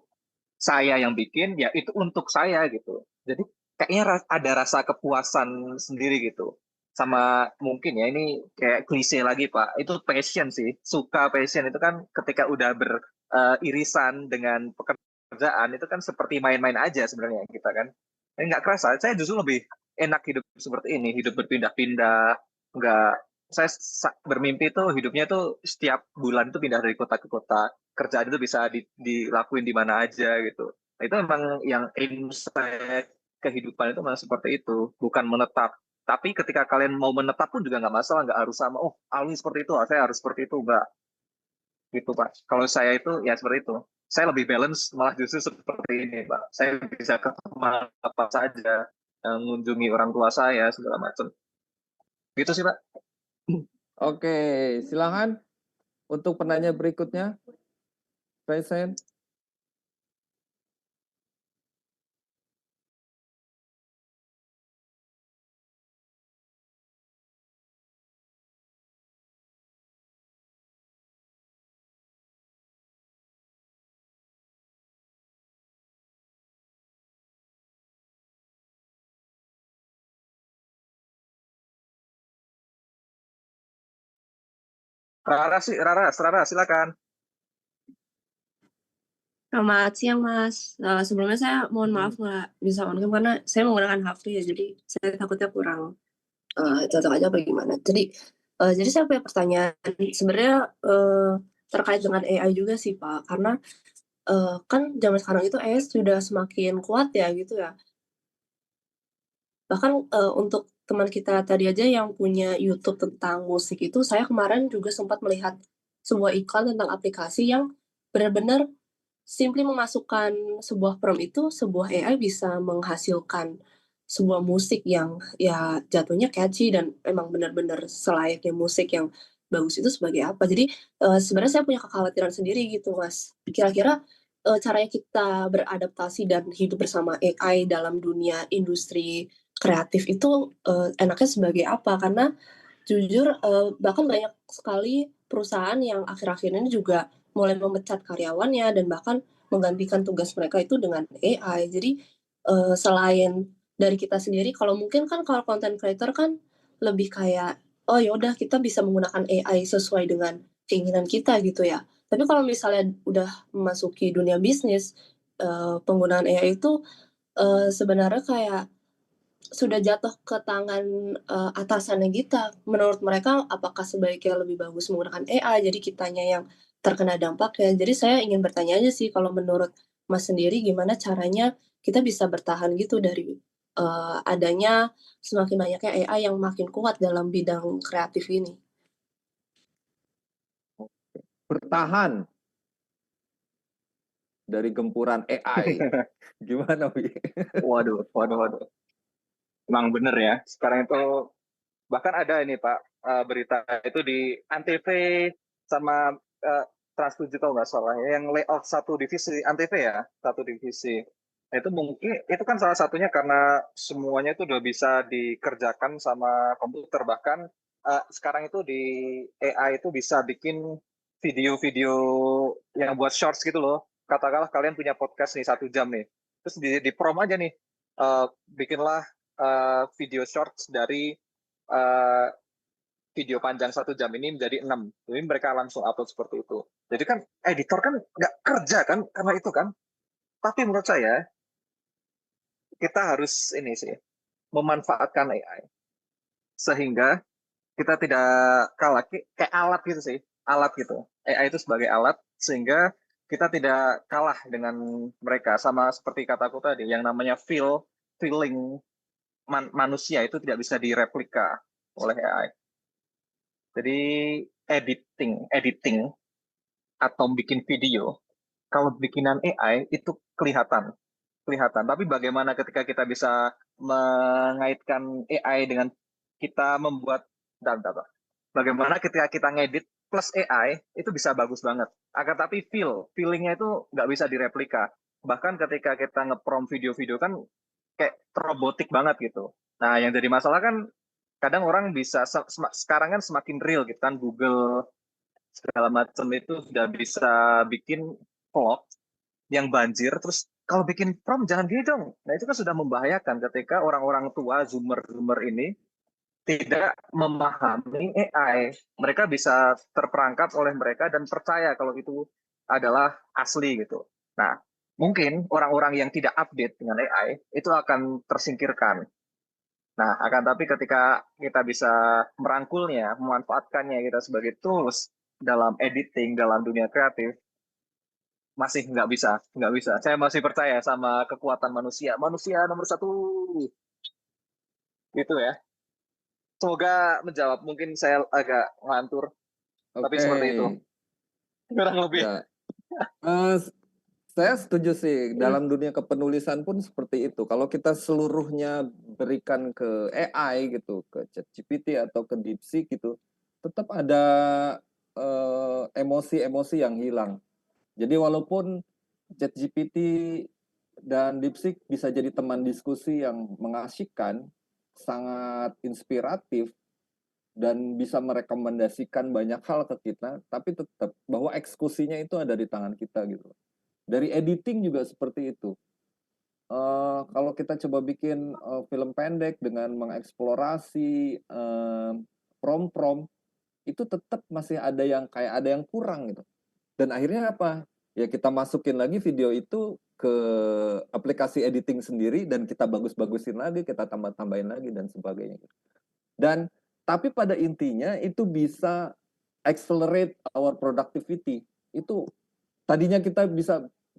S1: saya yang bikin, ya itu untuk saya gitu. Jadi kayaknya ada rasa kepuasan sendiri gitu. Sama mungkin ya ini kayak klise lagi Pak, itu passion sih. Suka passion itu kan ketika udah beririsan dengan pekerjaan itu kan seperti main-main aja sebenarnya kita kan. Nggak kerasa, saya justru lebih enak hidup seperti ini, hidup berpindah-pindah, nggak saya bermimpi tuh hidupnya tuh setiap bulan itu pindah dari kota ke kota, kerjaan itu bisa dilakuin di mana aja gitu. Nah, itu memang yang aim saya kehidupan itu memang seperti itu, bukan menetap. Tapi ketika kalian mau menetap pun juga nggak masalah, nggak harus sama, oh Alwi seperti itu, saya harus seperti itu, nggak gitu Pak. Kalau saya itu ya seperti itu. Saya lebih balance malah justru seperti ini Pak. Saya bisa ke kemana apa saja, mengunjungi orang tua saya, segala macam. Gitu sih Pak.
S2: Oke, silakan untuk penanya berikutnya. Present.
S1: Rara silakan.
S8: Selamat siang, Mas. Sebelumnya saya mohon maaf nggak bisa on cam karena saya menggunakan HP ya, jadi saya takutnya kurang cocok aja apa gimana. Jadi saya punya pertanyaan sebenarnya terkait dengan AI juga sih, Pak. Karena kan zaman sekarang itu AI sudah semakin kuat ya gitu ya. Bahkan untuk teman kita tadi aja yang punya YouTube tentang musik itu, saya kemarin juga sempat melihat sebuah iklan tentang aplikasi yang benar-benar simply memasukkan sebuah prompt itu, sebuah AI bisa menghasilkan sebuah musik yang ya jatuhnya catchy dan emang benar-benar selayaknya musik yang bagus itu sebagai apa. Jadi sebenarnya saya punya kekhawatiran sendiri gitu, Mas. Kira-kira caranya kita beradaptasi dan hidup bersama AI dalam dunia industri kreatif itu enaknya sebagai apa? Karena jujur bahkan banyak sekali perusahaan yang akhir-akhir ini juga mulai memecat karyawannya dan bahkan menggantikan tugas mereka itu dengan AI. Jadi selain dari kita sendiri, kalau mungkin kan kalau content creator kan lebih kayak oh ya udah kita bisa menggunakan AI sesuai dengan keinginan kita gitu ya. Tapi kalau misalnya udah memasuki dunia bisnis, penggunaan AI itu sebenarnya kayak sudah jatuh ke tangan atasannya kita. Menurut mereka apakah sebaiknya lebih bagus menggunakan AI, jadi kitanya yang terkena dampaknya. Jadi saya ingin bertanya aja sih kalau menurut Mas sendiri gimana caranya kita bisa bertahan gitu dari adanya semakin banyaknya AI yang makin kuat dalam bidang kreatif ini?
S2: Bertahan dari gempuran AI. Gimana, Wi?
S1: Waduh, waduh, waduh. Emang bener ya. Sekarang itu bahkan ada ini Pak berita itu di Antv sama Trans 7 kalau nggak salah ya, yang layoff satu divisi Antv ya, satu divisi. Nah, itu mungkin itu kan salah satunya karena semuanya itu udah bisa dikerjakan sama komputer. Bahkan sekarang itu di AI itu bisa bikin video-video yang buat shorts gitu loh. Katakanlah kalian punya podcast nih 1 jam nih, terus di prom aja nih, bikinlah video shorts dari uh, video panjang 1 jam ini menjadi 6. Jadi mereka langsung upload seperti itu. Jadi kan editor kan nggak kerja kan karena itu kan. Tapi menurut saya kita harus ini sih memanfaatkan AI sehingga kita tidak kalah kayak alat gitu sih, alat gitu. AI itu sebagai alat sehingga kita tidak kalah dengan mereka, sama seperti kataku tadi yang namanya feeling manusia itu tidak bisa direplika oleh AI. Jadi editing atau bikin video, kalau bikinan AI itu kelihatan. Tapi bagaimana ketika kita bisa mengaitkan AI dengan kita membuat data? Bagaimana ketika kita ngedit plus AI itu bisa bagus banget. Akan tapi feelingnya itu nggak bisa direplika. Bahkan ketika kita nge-prom video-video kan kayak robotik banget gitu. Nah, yang jadi masalah kan kadang orang bisa sekarang kan semakin real gitu kan, Google segala macam itu sudah bisa bikin vlog yang banjir, terus kalau bikin prompt jangan gini dong. Nah, itu kan sudah membahayakan ketika orang-orang tua zoomer ini tidak memahami AI. Mereka bisa terperangkap oleh mereka dan percaya kalau itu adalah asli gitu. Nah, mungkin orang-orang yang tidak update dengan AI itu akan tersingkirkan. Nah, akan tapi ketika kita bisa merangkulnya, memanfaatkannya kita sebagai tools dalam editing, dalam dunia kreatif, masih nggak bisa. Saya masih percaya sama kekuatan manusia. Manusia nomor 1. Gitu ya. Semoga menjawab. Mungkin saya agak ngantur, tapi seperti itu. Kurang lebih.
S2: Ya. Saya setuju sih, dalam dunia kepenulisan pun seperti itu. Kalau kita seluruhnya berikan ke AI gitu, ke ChatGPT atau ke DeepSeek gitu, tetap ada emosi-emosi yang hilang. Jadi walaupun ChatGPT dan DeepSeek bisa jadi teman diskusi yang mengasyikkan, sangat inspiratif, dan bisa merekomendasikan banyak hal ke kita, tapi tetap bahwa eksekusinya itu ada di tangan kita gitu. Dari editing juga seperti itu. Kalau kita coba bikin film pendek dengan mengeksplorasi prom-prom, itu tetap masih ada yang kurang gitu. Dan akhirnya apa? ya kita masukin lagi video itu ke aplikasi editing sendiri dan kita bagus-bagusin lagi, kita tambah-tambahin lagi dan sebagainya. Dan tapi pada intinya itu bisa accelerate our productivity. Itu tadinya kita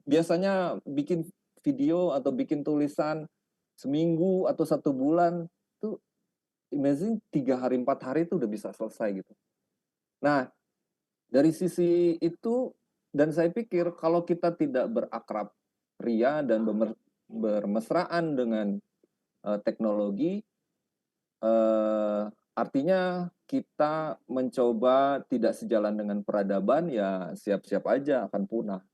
S2: biasanya bikin video atau bikin tulisan seminggu atau 1 bulan, itu imagine 3 hari 4 hari itu udah bisa selesai gitu. Nah, dari sisi itu, dan saya pikir kalau kita tidak berakrab ria dan bermesraan dengan teknologi, artinya kita mencoba tidak sejalan dengan peradaban, ya siap-siap aja akan punah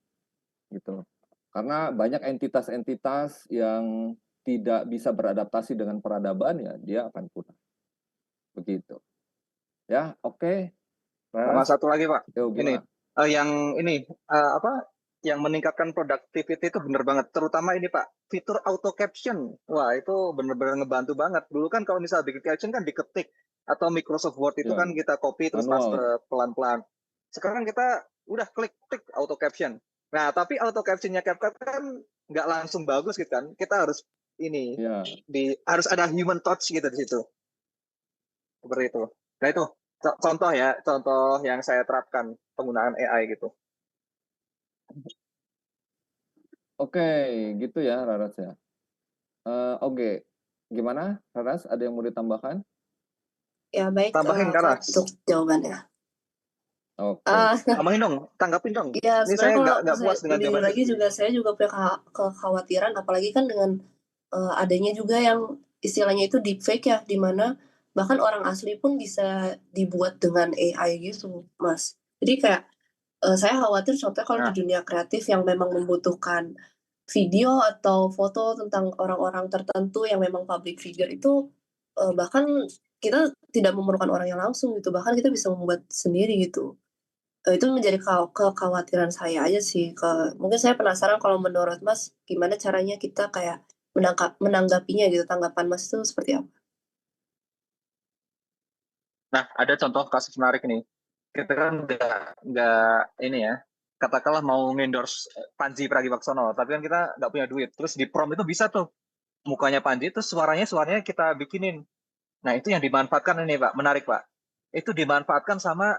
S2: gitu. Karena banyak entitas-entitas yang tidak bisa beradaptasi dengan peradaban, ya dia akan punah. Begitu. Ya, oke.
S3: Sama
S2: Ras,
S3: satu lagi Pak,
S2: yo
S3: ini
S2: gimana?
S3: yang apa yang meningkatkan productivity itu bener banget, terutama ini Pak, fitur auto caption. Wah, itu bener-bener ngebantu banget. Dulu kan kalau misal bikin caption kan diketik, atau Microsoft Word itu
S2: Ya,
S3: kan kita copy terus
S2: manual.
S3: paste pelan-pelan. Sekarang kita udah klik auto caption. Nah, tapi auto captionnya CapCut kan nggak langsung bagus gitu kan. Kita harus ini
S2: Ya,
S3: harus ada human touch gitu di situ. Seperti itu. Nah, itu contoh ya, contoh yang saya terapkan penggunaan AI gitu.
S2: oke, gitu ya Raras ya. Oke, gimana Raras? Ada yang mau ditambahkan?
S8: Ya, baik,
S3: Tambahin
S8: Kak,
S3: Karas.
S8: untuk jawabannya.
S2: Oke.
S3: Tambahin dong, tanggapin dong.
S8: Ya,
S3: Ini
S8: sebenarnya
S3: saya
S8: kalau
S3: nggak puas dengan
S8: lebih
S3: jawabannya.
S8: lagi juga saya juga punya kekhawatiran, apalagi kan dengan adanya juga yang istilahnya itu deepfake ya, di mana bahkan orang asli pun bisa dibuat dengan AI gitu, Mas. Jadi kayak saya khawatir contohnya kalau di dunia kreatif yang memang membutuhkan video atau foto tentang orang-orang tertentu yang memang public figure itu bahkan kita tidak memerlukan orang yang langsung gitu, bahkan kita bisa membuat sendiri gitu. Itu menjadi kekhawatiran saya aja sih, mungkin saya penasaran kalau menurut Mas, gimana caranya kita kayak menanggapinya gitu, tanggapan Mas itu seperti apa?
S3: Nah, ada contoh kasus menarik nih. Kita kan nggak ini ya, katakanlah mau endorse Panji Pragiwaksono, tapi kan kita nggak punya duit. Terus di prompt itu bisa tuh mukanya Panji, terus suaranya kita bikinin. Nah, itu yang dimanfaatkan ini Pak, menarik Pak. Itu dimanfaatkan sama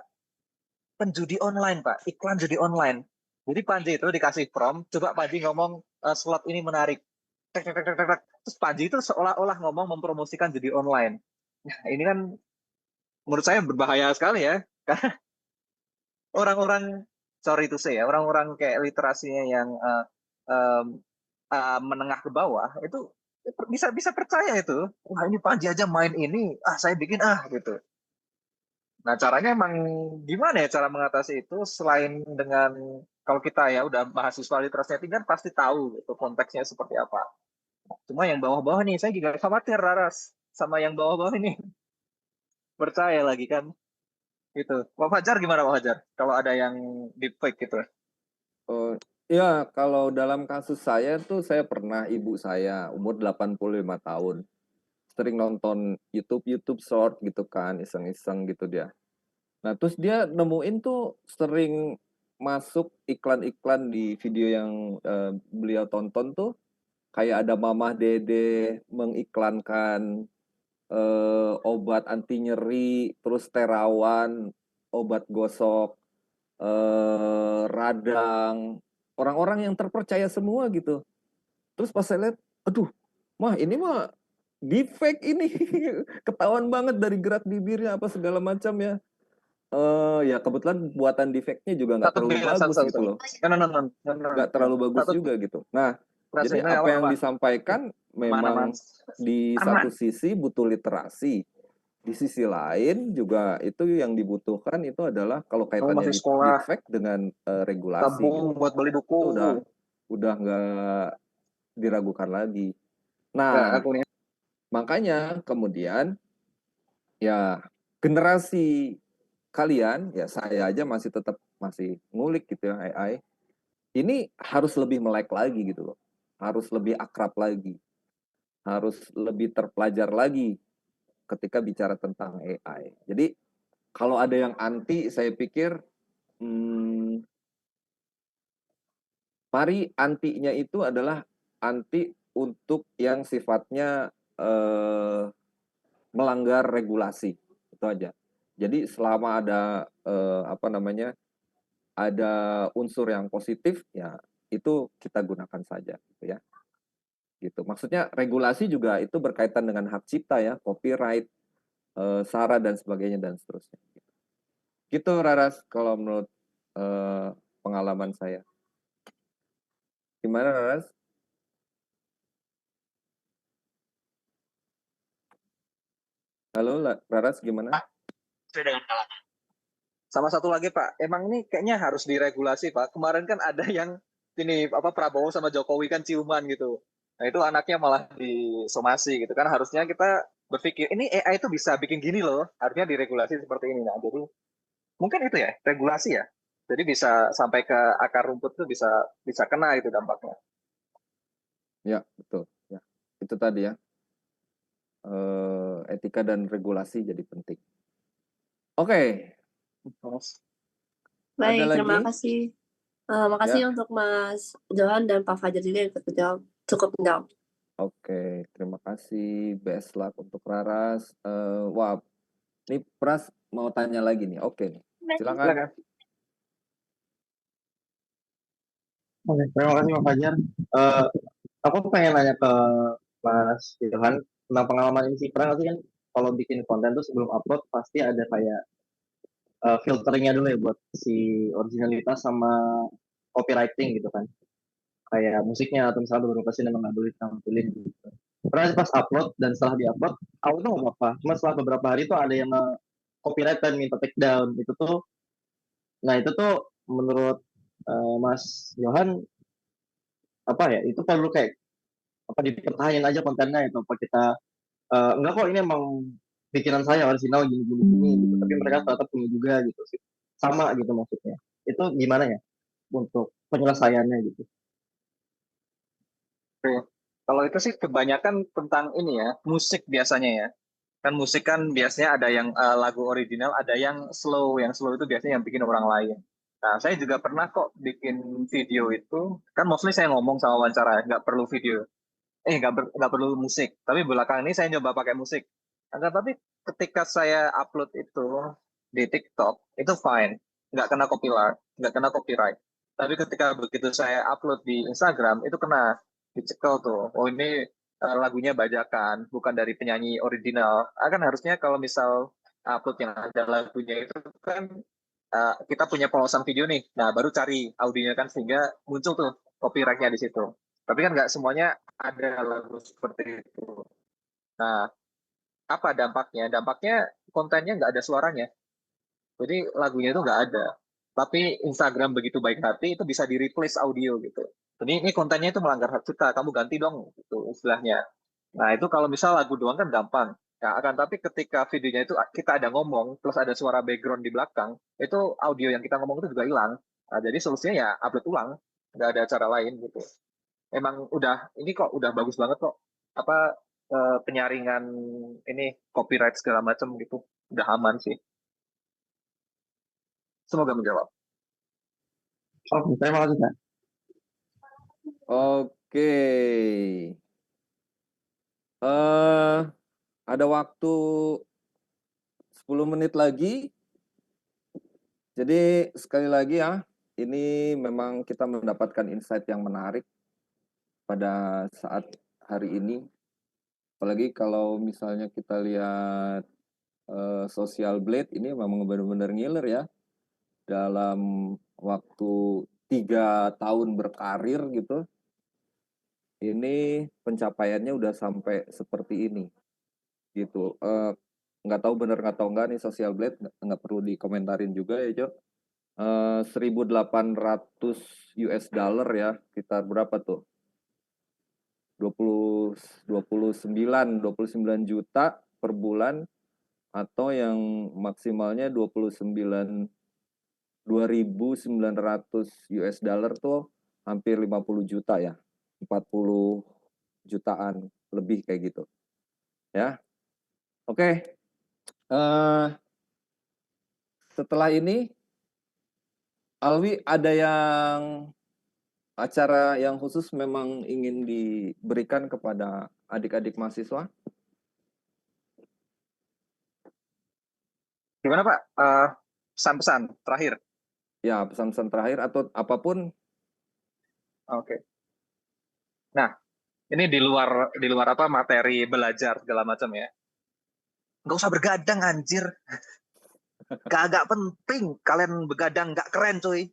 S3: penjudi online Pak, iklan judi online. Jadi Panji itu dikasih prompt, coba Panji ngomong slot ini menarik. Terus Panji itu seolah-olah ngomong mempromosikan judi online. Nah, ini kan menurut saya berbahaya sekali ya. Karena orang-orang, sorry to say ya, orang-orang kayak literasinya yang menengah ke bawah itu bisa percaya itu. Wah, ini Panji aja main ini, saya bikin gitu. Nah, caranya emang gimana ya cara mengatasi itu selain dengan kalau kita ya udah mahasiswa literasinya tinggi kan pasti tahu gitu konteksnya seperti apa. Cuma yang bawah-bawah nih saya juga khawatir Raras sama yang bawah-bawah ini percaya lagi kan gitu. Pak Fajar gimana Pak Fajar kalau ada yang deepfake gitu?
S2: Ya, kalau dalam kasus saya tuh saya pernah, ibu saya umur 85 tahun. Sering nonton YouTube short gitu kan, iseng-iseng gitu dia. Nah, terus dia nemuin tuh sering masuk iklan-iklan di video yang beliau tonton tuh, kayak ada Mamah Dede mengiklankan obat anti nyeri, terus terawan, obat gosok, radang, orang-orang yang terpercaya semua gitu. Terus pas saya lihat, aduh, mah ini mah deepfake ini. Ketahuan banget dari gerak bibirnya apa segala macam ya. Ya kebetulan buatan deepfake-nya juga nggak terlalu bagus gitu loh. Nggak terlalu bagus juga gitu. Nah, jadi apa yang disampaikan memang di satu sisi butuh literasi. Di sisi lain juga itu yang dibutuhkan itu adalah kalau kaitannya deepfake dengan regulasi.
S3: Tabung buat beli buku.
S2: Itu udah nggak diragukan lagi. Nah, makanya kemudian ya generasi kalian, ya saya aja masih tetap ngulik gitu ya AI. Ini harus lebih melek lagi gitu loh. Harus lebih akrab lagi. Harus lebih terpelajar lagi ketika bicara tentang AI. Jadi kalau ada yang anti, saya pikir Mari antinya itu adalah anti untuk yang sifatnya melanggar regulasi, itu aja. Jadi selama ada ada unsur yang positif, ya itu kita gunakan saja, gitu ya. Gitu. Maksudnya regulasi juga itu berkaitan dengan hak cipta ya, copyright, sara dan sebagainya dan seterusnya. Gitu Raras kalau menurut pengalaman saya. Gimana Raras? Halo Raras gimana?
S1: Sama satu lagi Pak, emang ini kayaknya harus diregulasi Pak. Kemarin kan ada yang ini Prabowo sama Jokowi kan ciuman gitu. Nah itu anaknya malah disomasi gitu kan. Harusnya kita berpikir ini AI itu bisa bikin gini loh. Harusnya diregulasi seperti ini. Nah jadi mungkin itu ya regulasi ya. Jadi bisa sampai ke akar rumput itu bisa kena itu dampaknya.
S2: Ya betul. Ya itu tadi ya. Etika dan regulasi jadi penting. Oke.
S8: Baik,
S2: Ada
S8: terima
S2: lagi?
S8: kasih. Makasih
S2: Ya.
S8: untuk Mas Johan dan Pak Fajar juga yang ikut menjawab. Cukup menjawab.
S2: Oke, terima kasih. Best luck untuk Raras. Wah, ini Pras mau tanya lagi nih. Oke, silakan.
S3: Oke, terima kasih Pak Fajar. Aku pengen nanya ke Mas Johan tentang pengalaman ini sih. Pernah nggak sih kan kalau bikin konten tuh sebelum upload pasti ada kayak filternya dulu ya buat si originalitas sama copywriting gitu kan. Kayak musiknya atau misalnya beberapa scene memang nggak boleh tampilin gitu. Pernah sih pas upload dan setelah diupload, awal tuh nggak apa-apa. Cuma setelah beberapa hari tuh ada yang copyright dan minta take down. Nah itu tuh menurut Mas Johan apa ya? Itu perlu kayak apa dipertahankan aja kontennya itu apa kita enggak kok ini emang pikiran saya original gini gitu tapi mereka tetap punya juga gitu sih sama gitu maksudnya itu gimana ya untuk penyelesaiannya gitu.
S1: Oke. Kalau itu sih kebanyakan tentang ini ya, musik biasanya ya. Kan musik kan biasanya ada yang lagu original, ada yang slow. Yang slow itu biasanya yang bikin orang lain. Nah, saya juga pernah kok bikin video itu, kan mostly saya ngomong sama wawancara, nggak perlu video. Nggak perlu musik. Tapi belakangan ini saya nyoba pakai musik. Nah, tapi ketika saya upload itu di TikTok, itu fine. Nggak kena copyright. Nggak kena copyright. Tapi ketika begitu saya upload di Instagram, itu kena dicekel tuh. Oh ini lagunya bajakan, bukan dari penyanyi original. Kan harusnya kalau misal upload yang ada lagunya itu kan kita punya polosan video nih. Nah, baru cari audionya kan sehingga muncul tuh copyright-nya di situ. Tapi kan nggak semuanya ada lagu seperti itu. Nah, apa dampaknya? Dampaknya kontennya nggak ada suaranya. Jadi lagunya itu nggak ada. Tapi Instagram begitu baik hati itu bisa di-replace audio gitu. Jadi ini kontennya itu melanggar hak cipta, kamu ganti dong gitu istilahnya. Nah, itu kalau misal lagu doang kan gampang. Ya, akan tapi ketika videonya itu kita ada ngomong, plus ada suara background di belakang, itu audio yang kita ngomong itu juga hilang. Nah, jadi solusinya ya upload ulang. Nggak ada cara lain gitu. Emang ini kok udah bagus banget kok. Apa penyaringan ini copyright segala macam gitu. Udah aman sih. Semoga menjawab.
S3: Oke, terima kasih Kak.
S2: Oke. Ada waktu 10 menit lagi. Jadi sekali lagi ya, ini memang kita mendapatkan insight yang menarik pada saat hari ini. Apalagi kalau misalnya kita lihat Social Blade ini memang benar-benar ngiler ya. Dalam waktu 3 tahun berkarir gitu, ini pencapaiannya udah sampai seperti ini gitu. Nggak tahu bener nggak tahu nggak nih Social Blade, nggak perlu dikomentarin juga ya Jo. 1.800 US dollar ya, sekitar berapa tuh? 29 juta per bulan, atau yang maksimalnya 2.900 US dollar tuh hampir 50 juta ya. 40 jutaan lebih kayak gitu. Ya. Oke. Setelah ini Alwi ada yang acara yang khusus memang ingin diberikan kepada adik-adik mahasiswa?
S1: Gimana Pak? Pesan-pesan terakhir.
S2: Ya, pesan-pesan terakhir atau apapun.
S1: Oke. Nah, ini di luar apa materi belajar segala macam ya. Nggak usah bergadang anjir. Kagak penting kalian begadang, nggak keren cuy.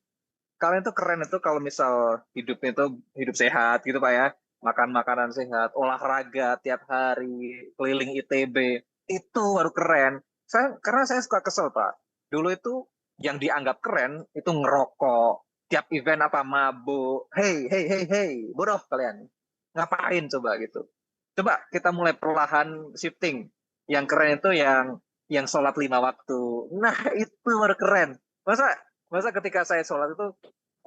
S1: Kalian tuh keren itu kalau misal hidupnya itu hidup sehat gitu Pak ya. Makan makanan sehat, olahraga tiap hari, keliling ITB. Itu baru keren. Karena saya suka kesel Pak. Dulu itu yang dianggap keren itu ngerokok. Tiap event apa mabuk. Hey, bodoh kalian. Ngapain coba gitu. Coba kita mulai perlahan shifting. Yang keren itu yang sholat 5 waktu. Nah, itu baru keren. Masa ketika saya sholat itu,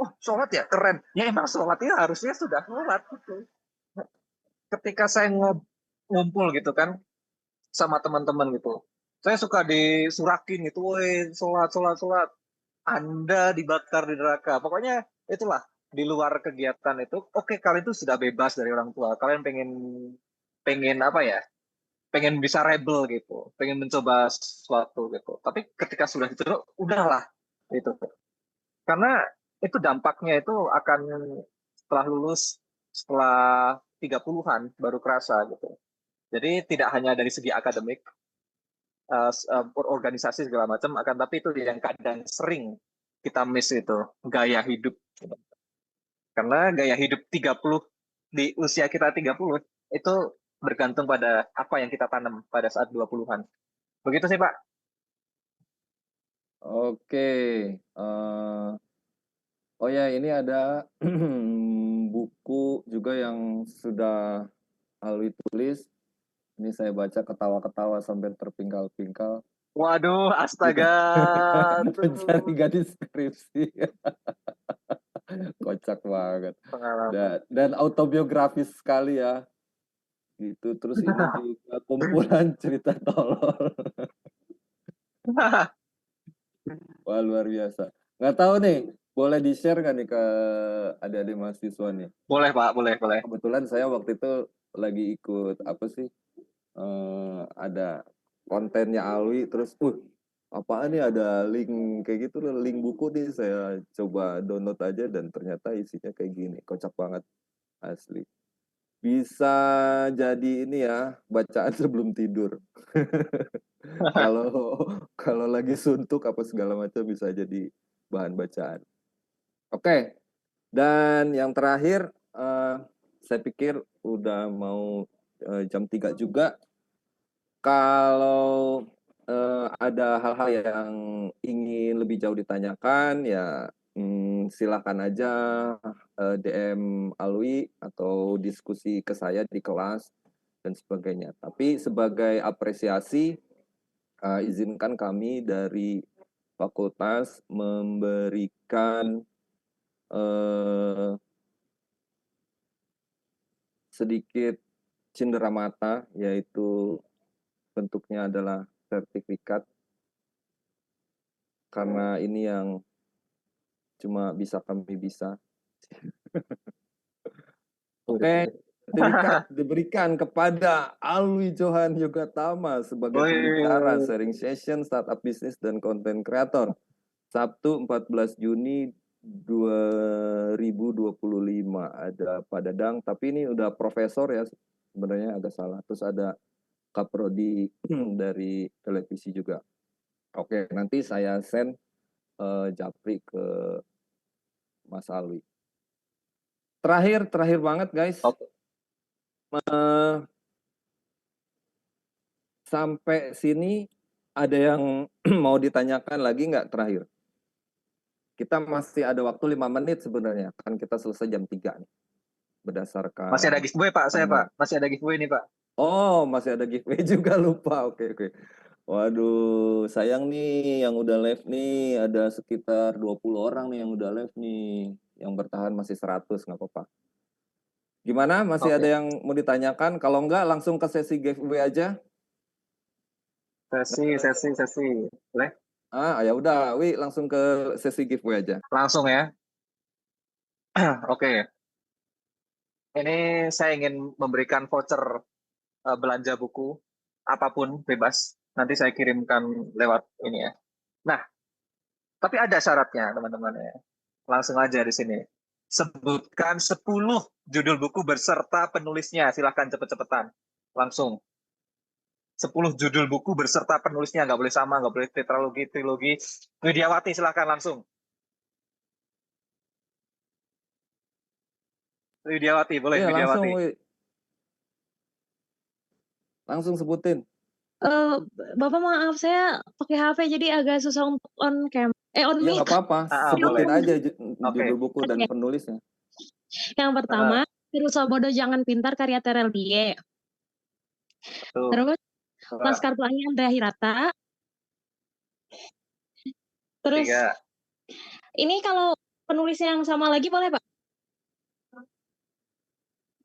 S1: oh sholat ya keren. Ya emang sholatnya harusnya sudah sholat gitu. Ketika saya ngumpul gitu kan sama teman-teman gitu, saya suka disurakin gitu, woi sholat. Anda dibakar di neraka. Pokoknya itulah di luar kegiatan itu. Oke, kalian itu sudah bebas dari orang tua. Kalian pengen apa ya? Pengen bisa rebel gitu, pengen mencoba sesuatu gitu. Tapi ketika sudah itu, udahlah itu. Karena itu dampaknya itu akan setelah lulus, setelah 30-an baru kerasa gitu. Jadi tidak hanya dari segi akademik, organisasi segala macam, akan tapi itu yang kadang sering kita miss itu, gaya hidup. Karena gaya hidup 30 di usia kita 30 itu bergantung pada apa yang kita tanam pada saat 20-an. Begitu sih Pak.
S2: Oke. Oh ya, ini ada buku juga yang sudah Alwi tulis. Ini saya baca ketawa-ketawa sampai terpingkal-pingkal.
S1: Waduh, astaga.
S2: Mencari gadis skripsi. Kocak banget.
S1: Pengalaman.
S2: Dan autobiografis sekali ya. Gitu. Terus ini juga kumpulan cerita tolol. Wah, luar biasa. Nggak tahu nih, boleh di-share nggak nih ke adik-adik mahasiswa nih?
S1: Boleh Pak, boleh.
S2: Kebetulan saya waktu itu lagi ikut apa sih? Ada kontennya Alwi, terus apaan nih ada link kayak gitu, link buku nih, saya coba download aja dan ternyata isinya kayak gini, kocak banget asli. Bisa jadi ini ya, bacaan sebelum tidur. Kalau lagi suntuk apa segala macam bisa jadi bahan bacaan. Oke, dan yang terakhir saya pikir udah mau jam 3 juga. Kalau ada hal-hal yang ingin lebih jauh ditanyakan ya silakan aja DM Alwi atau diskusi ke saya di kelas dan sebagainya. Tapi sebagai apresiasi izinkan kami dari fakultas memberikan sedikit cenderamata, yaitu bentuknya adalah sertifikat, karena ini yang cuma bisa kami bisa. Oke, sertifikat diberikan kepada Alwi Johan Yogatama sebagai pembicara sharing session startup bisnis dan content creator Sabtu 14 Juni 2025. Ada Pak Dadang, tapi ini udah profesor ya, sebenarnya agak salah. Terus ada Kaprodi dari televisi juga. Oke, nanti saya send japri ke Mas Alwi. Terakhir banget guys. Sampai sini ada yang mau ditanyakan lagi nggak terakhir? Kita masih ada waktu 5 menit sebenarnya, kan kita selesai jam 3 nih. Berdasarkan
S1: Masih ada giveaway Pak, saya Pak. Masih ada giveaway nih Pak.
S2: Oh, masih ada giveaway juga, lupa. Oke. Waduh, sayang nih yang udah live nih, ada sekitar 20 orang nih yang udah live nih. Yang bertahan masih 100, nggak apa-apa. Gimana? Masih ada yang mau ditanyakan? Kalau enggak, langsung ke sesi giveaway aja.
S1: Sesi. Boleh?
S2: Ya udah, Wi langsung ke sesi giveaway aja.
S1: Langsung ya. Oke, ini saya ingin memberikan voucher belanja buku apapun bebas. Nanti saya kirimkan lewat ini ya. Nah, tapi ada syaratnya teman-teman ya. Langsung aja di sini. Sebutkan 10 judul buku berserta penulisnya. Silahkan cepet-cepetan. Langsung. 10 judul buku berserta penulisnya. Nggak boleh sama, nggak boleh tetralogi, trilogi. Widiawati silahkan langsung. Widiawati, boleh
S2: Iya, langsung,
S1: Widiawati.
S2: Wi. Langsung sebutin.
S9: Bapak maaf, saya pakai HP jadi agak susah untuk on cam. On
S2: Ya
S9: mic.
S2: nggak apa-apa,
S1: boleh.
S2: sebutin aja
S1: Oke.
S2: judul buku dan
S9: Oke.
S2: penulisnya.
S9: Yang pertama, Rusa Bodoh Jangan Pintar karya Terel Die.
S1: Tuh.
S9: Terus
S1: Dua,
S9: Laskar Pelangi Andrea Hirata. Terus
S1: 3.
S9: ini kalau penulisnya yang sama lagi boleh, Pak?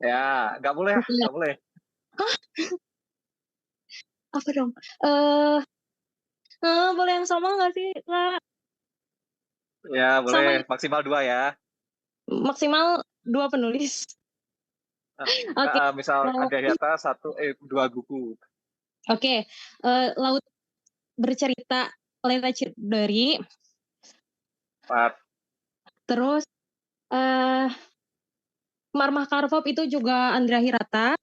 S1: Ya, nggak boleh,
S9: Iya.
S1: nggak boleh.
S9: Apa dong? Boleh yang sama nggak sih, Kak?
S1: Ya, boleh.
S9: Sama
S1: Maksimal 2 ya.
S9: maksimal 2 penulis. Oke.
S1: Misal ada Hirata 2 buku.
S9: Oke. Laut Bercerita Leta Chudori.
S1: 4.
S9: Terus Marmah Karvop itu juga Andrea Hirata.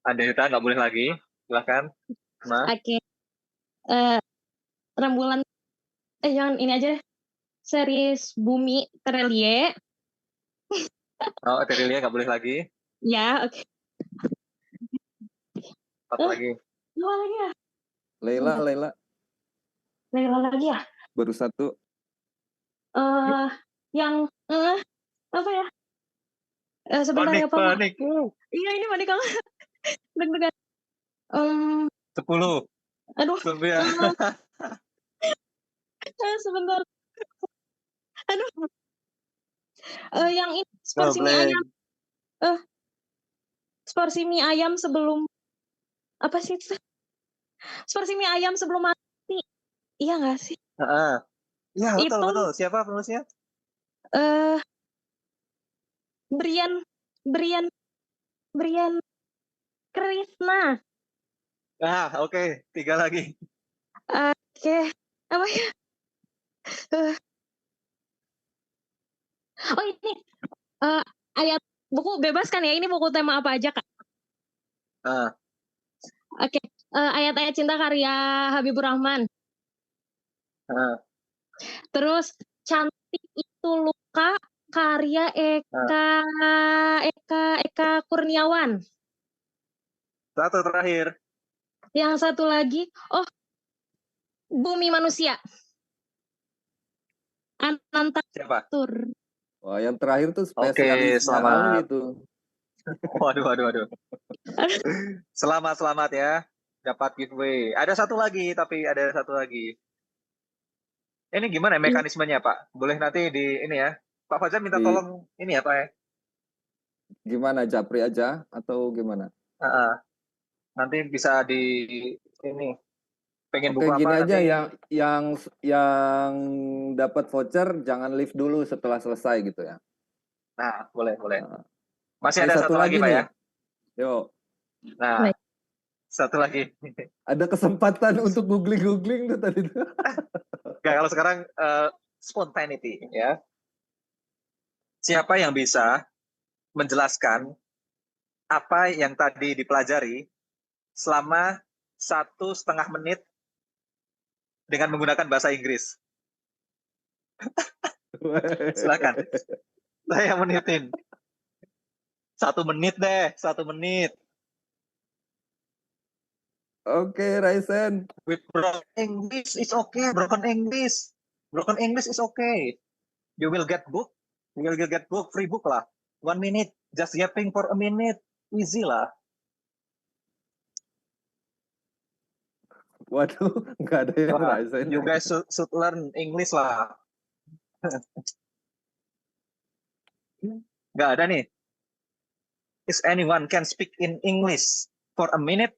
S1: Ada Hirata nggak boleh lagi. Silahkan. Nah,
S9: Oke. Rembulan jangan ini aja. Series Bumi Terelie.
S1: Terilia nggak boleh lagi.
S9: Ya, oke.
S1: 4 lagi.
S9: Dua lagi ya?
S2: Leila
S9: Leila lagi ya?
S2: baru 1.
S9: Yang apa ya? Sebentar ya, Pak.
S1: Panik.
S9: Iya, ini panik banget. Deg-degan.
S1: 10.
S9: Aduh.
S1: 9.
S9: Sebentar. Aduh. Yang ini seperti mie ayam. Seperti mie ayam sebelum apa sih itu? Seperti mie ayam sebelum mati. Iya nggak sih?
S1: Iya, betul,
S9: Itu,
S1: betul. Siapa penulisnya?
S9: Brian Krishna.
S1: Oke. 3 lagi.
S9: Oke. Apa ya? Oh, ini ayat buku bebas kan ya? Ini buku tema apa aja, Kak? Oke. Ayat-ayat cinta karya Habibur Rahman. Terus Cantik Itu Luka karya Eka Kurniawan.
S1: 1 terakhir.
S9: Yang satu lagi, Bumi Manusia.
S1: Siapa?
S9: Anantatur.
S2: Wah, yang terakhir tuh
S1: Oke,
S2: spesialisnya
S1: selamat.
S2: Alwi itu.
S1: Waduh. Selamat ya. Dapat giveaway. Ada satu lagi. Ini gimana mekanismenya, Pak? Boleh nanti di ini ya. Pak Fajar minta tolong ini ya, Pak ya.
S2: Gimana, Japri aja atau gimana?
S1: Nanti bisa di ini. Pengen
S2: Oke,
S1: buku
S2: gini
S1: apa
S2: aja,
S1: nanti?
S2: yang dapat voucher jangan leave dulu setelah selesai gitu ya.
S1: Nah, boleh.
S2: Nah,
S1: Masih
S2: ini
S1: ada satu lagi, Pak
S2: nih.
S1: ya.
S2: Yuk.
S1: Nah, satu lagi.
S2: Ada kesempatan untuk googling tuh tadi tuh.
S1: Nggak, kalau sekarang spontaneity ya. Siapa yang bisa menjelaskan apa yang tadi dipelajari selama 1,5 menit dengan menggunakan bahasa Inggris? Silakan. Saya menitin. 1 menit deh, 1 menit.
S2: Oke, Raisen.
S1: With broken English is okay. Broken English is okay. You will get book. Free book lah. 1 minute. Just yapping for a minute. Easy lah.
S2: Waduh, nggak ada yang Raisen.
S1: You guys should learn English lah. Nggak ada nih. Is anyone can speak in English for a minute?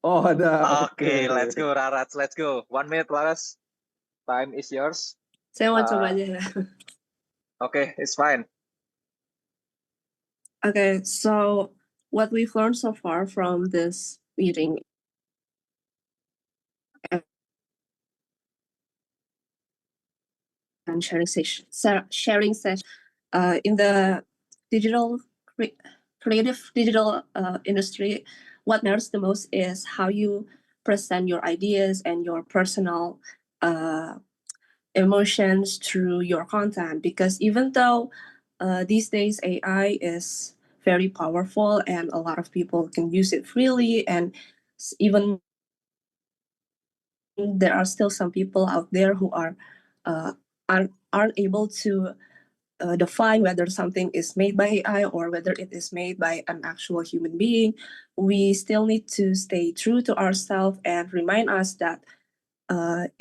S2: Oh, ada.
S1: Oke, let's go Rarats, let's go. 1 minute, Laras. Time is yours.
S8: Saya mau coba aja ya.
S1: Okay, it's fine.
S8: Okay, so what we've learned so far from this meeting and sharing session, in the digital creative digital industry, what matters the most is how you present your ideas and your personal emotions through your content. Because even though these days AI is very powerful and a lot of people can use it freely, and even there are still some people out there who aren't able to define whether something is made by AI or whether it is made by an actual human being. We still need to stay true to ourselves and remind us that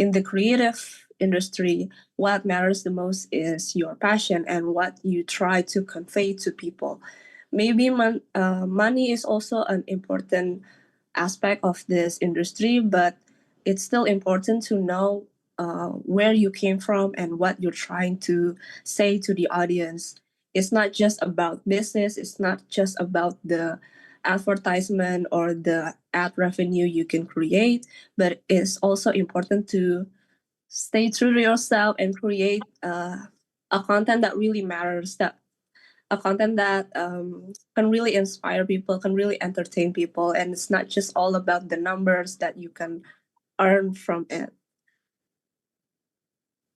S8: in the creative industry, what matters the most is your passion and what you try to convey to people. Maybe money is also an important aspect of this industry, but it's still important to know where you came from and what you're trying to say to the audience. It's not just about business, it's not just about the advertisement or the ad revenue you can create, but it's also important to stay true to yourself and create a content that really matters, that a content that can really inspire people, can really entertain people, and it's not just all about the numbers that you can earn from it.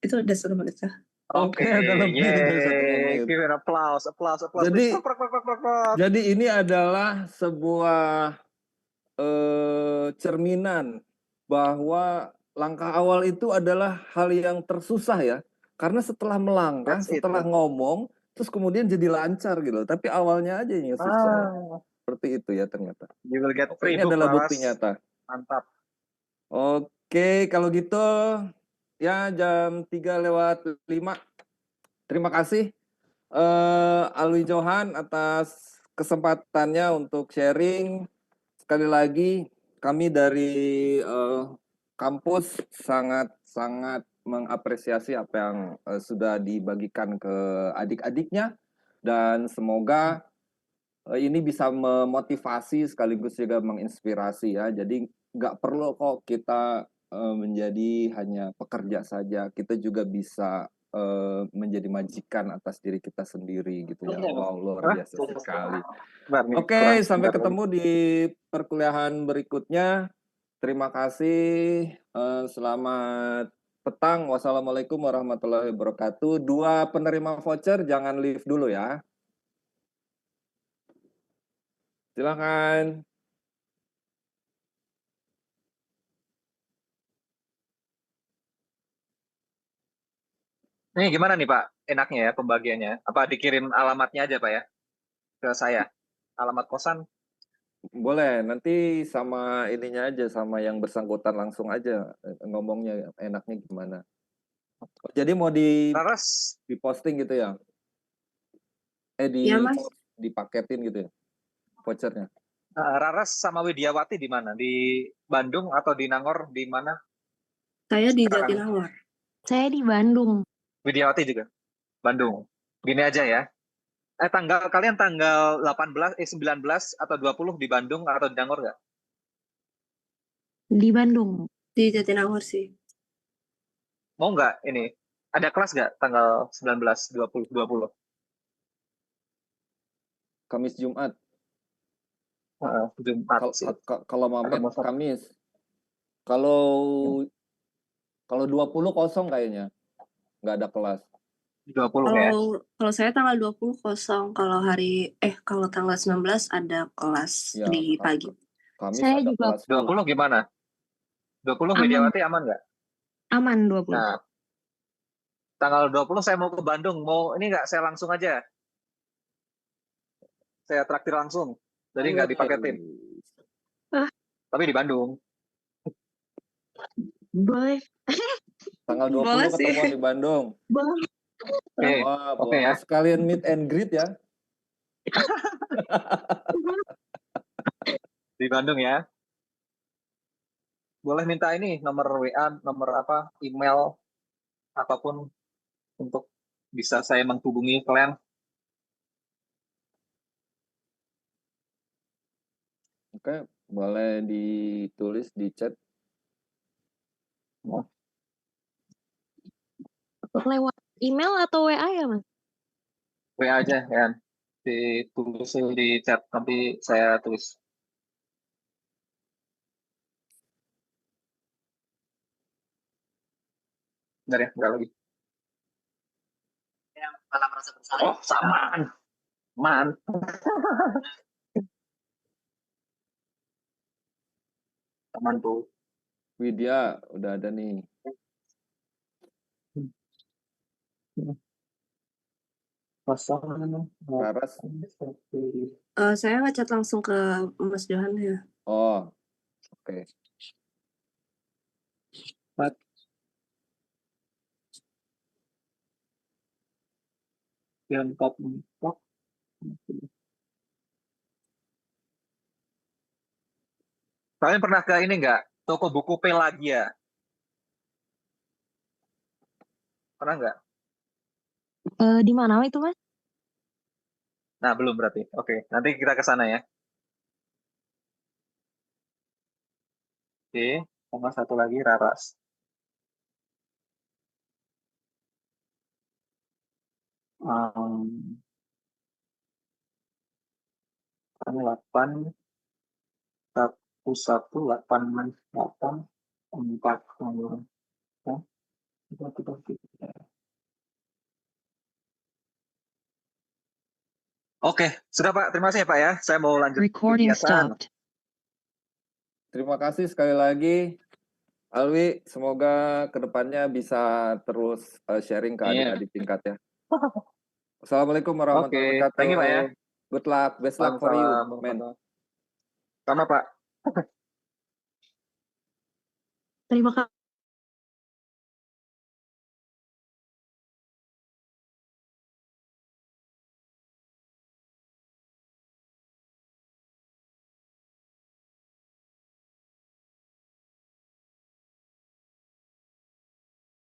S8: Itu udah 1 menit ya.
S2: Oke, ada lebih dari 1 menit.
S1: Give an applause.
S2: Jadi-
S1: Prok, prok, prok, prok, prok.
S2: Jadi ini adalah sebuah cerminan bahwa langkah awal itu adalah hal yang tersusah ya. Karena setelah melangkah,
S1: That's it.
S2: setelah ngomong, terus kemudian jadi lancar gitu. Tapi awalnya aja yang susah. Seperti itu ya ternyata.
S1: You will get
S2: Oke,
S1: free
S2: ini
S1: book,
S2: adalah
S1: Lawas.
S2: bukti nyata.
S1: Mantap.
S2: Oke, kalau gitu ya jam 3:05. Terima kasih Alwi Johan atas kesempatannya untuk sharing. Sekali lagi kami dari kampus sangat mengapresiasi apa yang sudah dibagikan ke adik-adiknya, dan semoga ini bisa memotivasi sekaligus juga menginspirasi ya. Jadi nggak perlu kok kita menjadi hanya pekerja saja, kita juga bisa menjadi majikan atas diri kita sendiri gitu ya. Wow, luar biasa sekali. Oke, sampai ketemu di perkuliahan berikutnya. Terima kasih. Selamat petang. Wassalamualaikum warahmatullahi wabarakatuh. 2 penerima voucher jangan leave dulu ya. Silakan.
S1: Ini gimana nih Pak? Enaknya ya pembagiannya? Apa dikirim alamatnya aja Pak ya? Ke saya. Alamat kosan.
S2: Boleh, nanti sama ininya aja, sama yang bersangkutan langsung aja ngomongnya enaknya gimana. Jadi mau
S1: Raras.
S2: diposting gitu ya?
S8: Iya, Mas.
S2: Dipaketin gitu ya vouchernya?
S1: Raras sama Widiawati di mana? Di Bandung atau di Nangor? Di mana?
S8: Saya di
S1: Sekarang.
S8: Jatinangor.
S9: Saya di Bandung.
S1: Widiawati juga. Bandung. Gini aja ya. Kalian tanggal 19 atau 20 di Bandung atau di Nangor nggak?
S9: Di Bandung.
S8: Di Jatinangor sih.
S1: Mau nggak ini? Ada kelas nggak tanggal 19, 20?
S2: Kamis Jumat.
S1: Jumat sih.
S2: Kalau Mamet
S1: Atau Sabtu.
S2: Kamis. Kalau 20 kosong kayaknya. Nggak ada kelas.
S1: 20 ya.
S8: Kalau saya tanggal 20 kosong, kalau tanggal 19 ada kelas
S2: Ya,
S8: di pagi.
S2: Kamis
S9: Saya
S2: ada
S9: juga.
S2: kelas.
S1: 20 gimana? 20
S9: Aman.
S1: Widiawati aman nggak?
S9: Aman 20.
S1: Nah, tanggal 20 saya mau ke Bandung. Mau ini nggak? Saya langsung aja. Saya traktir langsung. Jadi nggak dipaketin. Tapi di Bandung.
S9: Boleh.
S2: Tanggal 20
S8: Boleh sih.
S2: ketemuan di Bandung.
S9: Boleh.
S1: Oke.
S2: Wah,
S1: Oke
S2: boleh
S1: ya.
S2: sekalian meet and greet ya.
S1: Di Bandung ya. Boleh minta ini nomor WA, nomor apa, email, apapun untuk bisa saya menghubungi kalian.
S2: Oke, boleh ditulis di chat.
S9: Lewat email atau WA ya, Mas?
S1: WA aja ya. Ditulis di chat, nanti saya tulis. Bentar ya, enggak lagi.
S10: Yang malah merasa bersalah.
S1: Oh, samaan. Man. Teman tuh.
S2: Widya, udah ada nih. Laras.
S8: Saya ngechat langsung ke Mas Johan ya.
S2: Oh, oke.
S1: Tiongkok. Kalian pernah ke ini nggak? Toko buku Pelagia. Pernah nggak?
S9: Di mana itu, Mas?
S1: Nah, belum berarti. Oke, nanti kita ke sana ya. Oke, sama satu lagi Raras. Um, 8 11 8 4 Oke, sudah Pak. Terima kasih ya Pak ya. Saya mau lanjut
S11: Recording
S1: kegiatan.
S11: stopped.
S2: Terima kasih sekali lagi. Alwi, semoga kedepannya bisa terus sharing ke
S1: Iya.
S2: adik-adik tingkat ya. Assalamualaikum warahmatullahi
S1: Oke, thank you Pak ya.
S2: wabarakatuh. Good luck, best luck for you, man.
S1: Sama Pak.
S9: Terima kasih.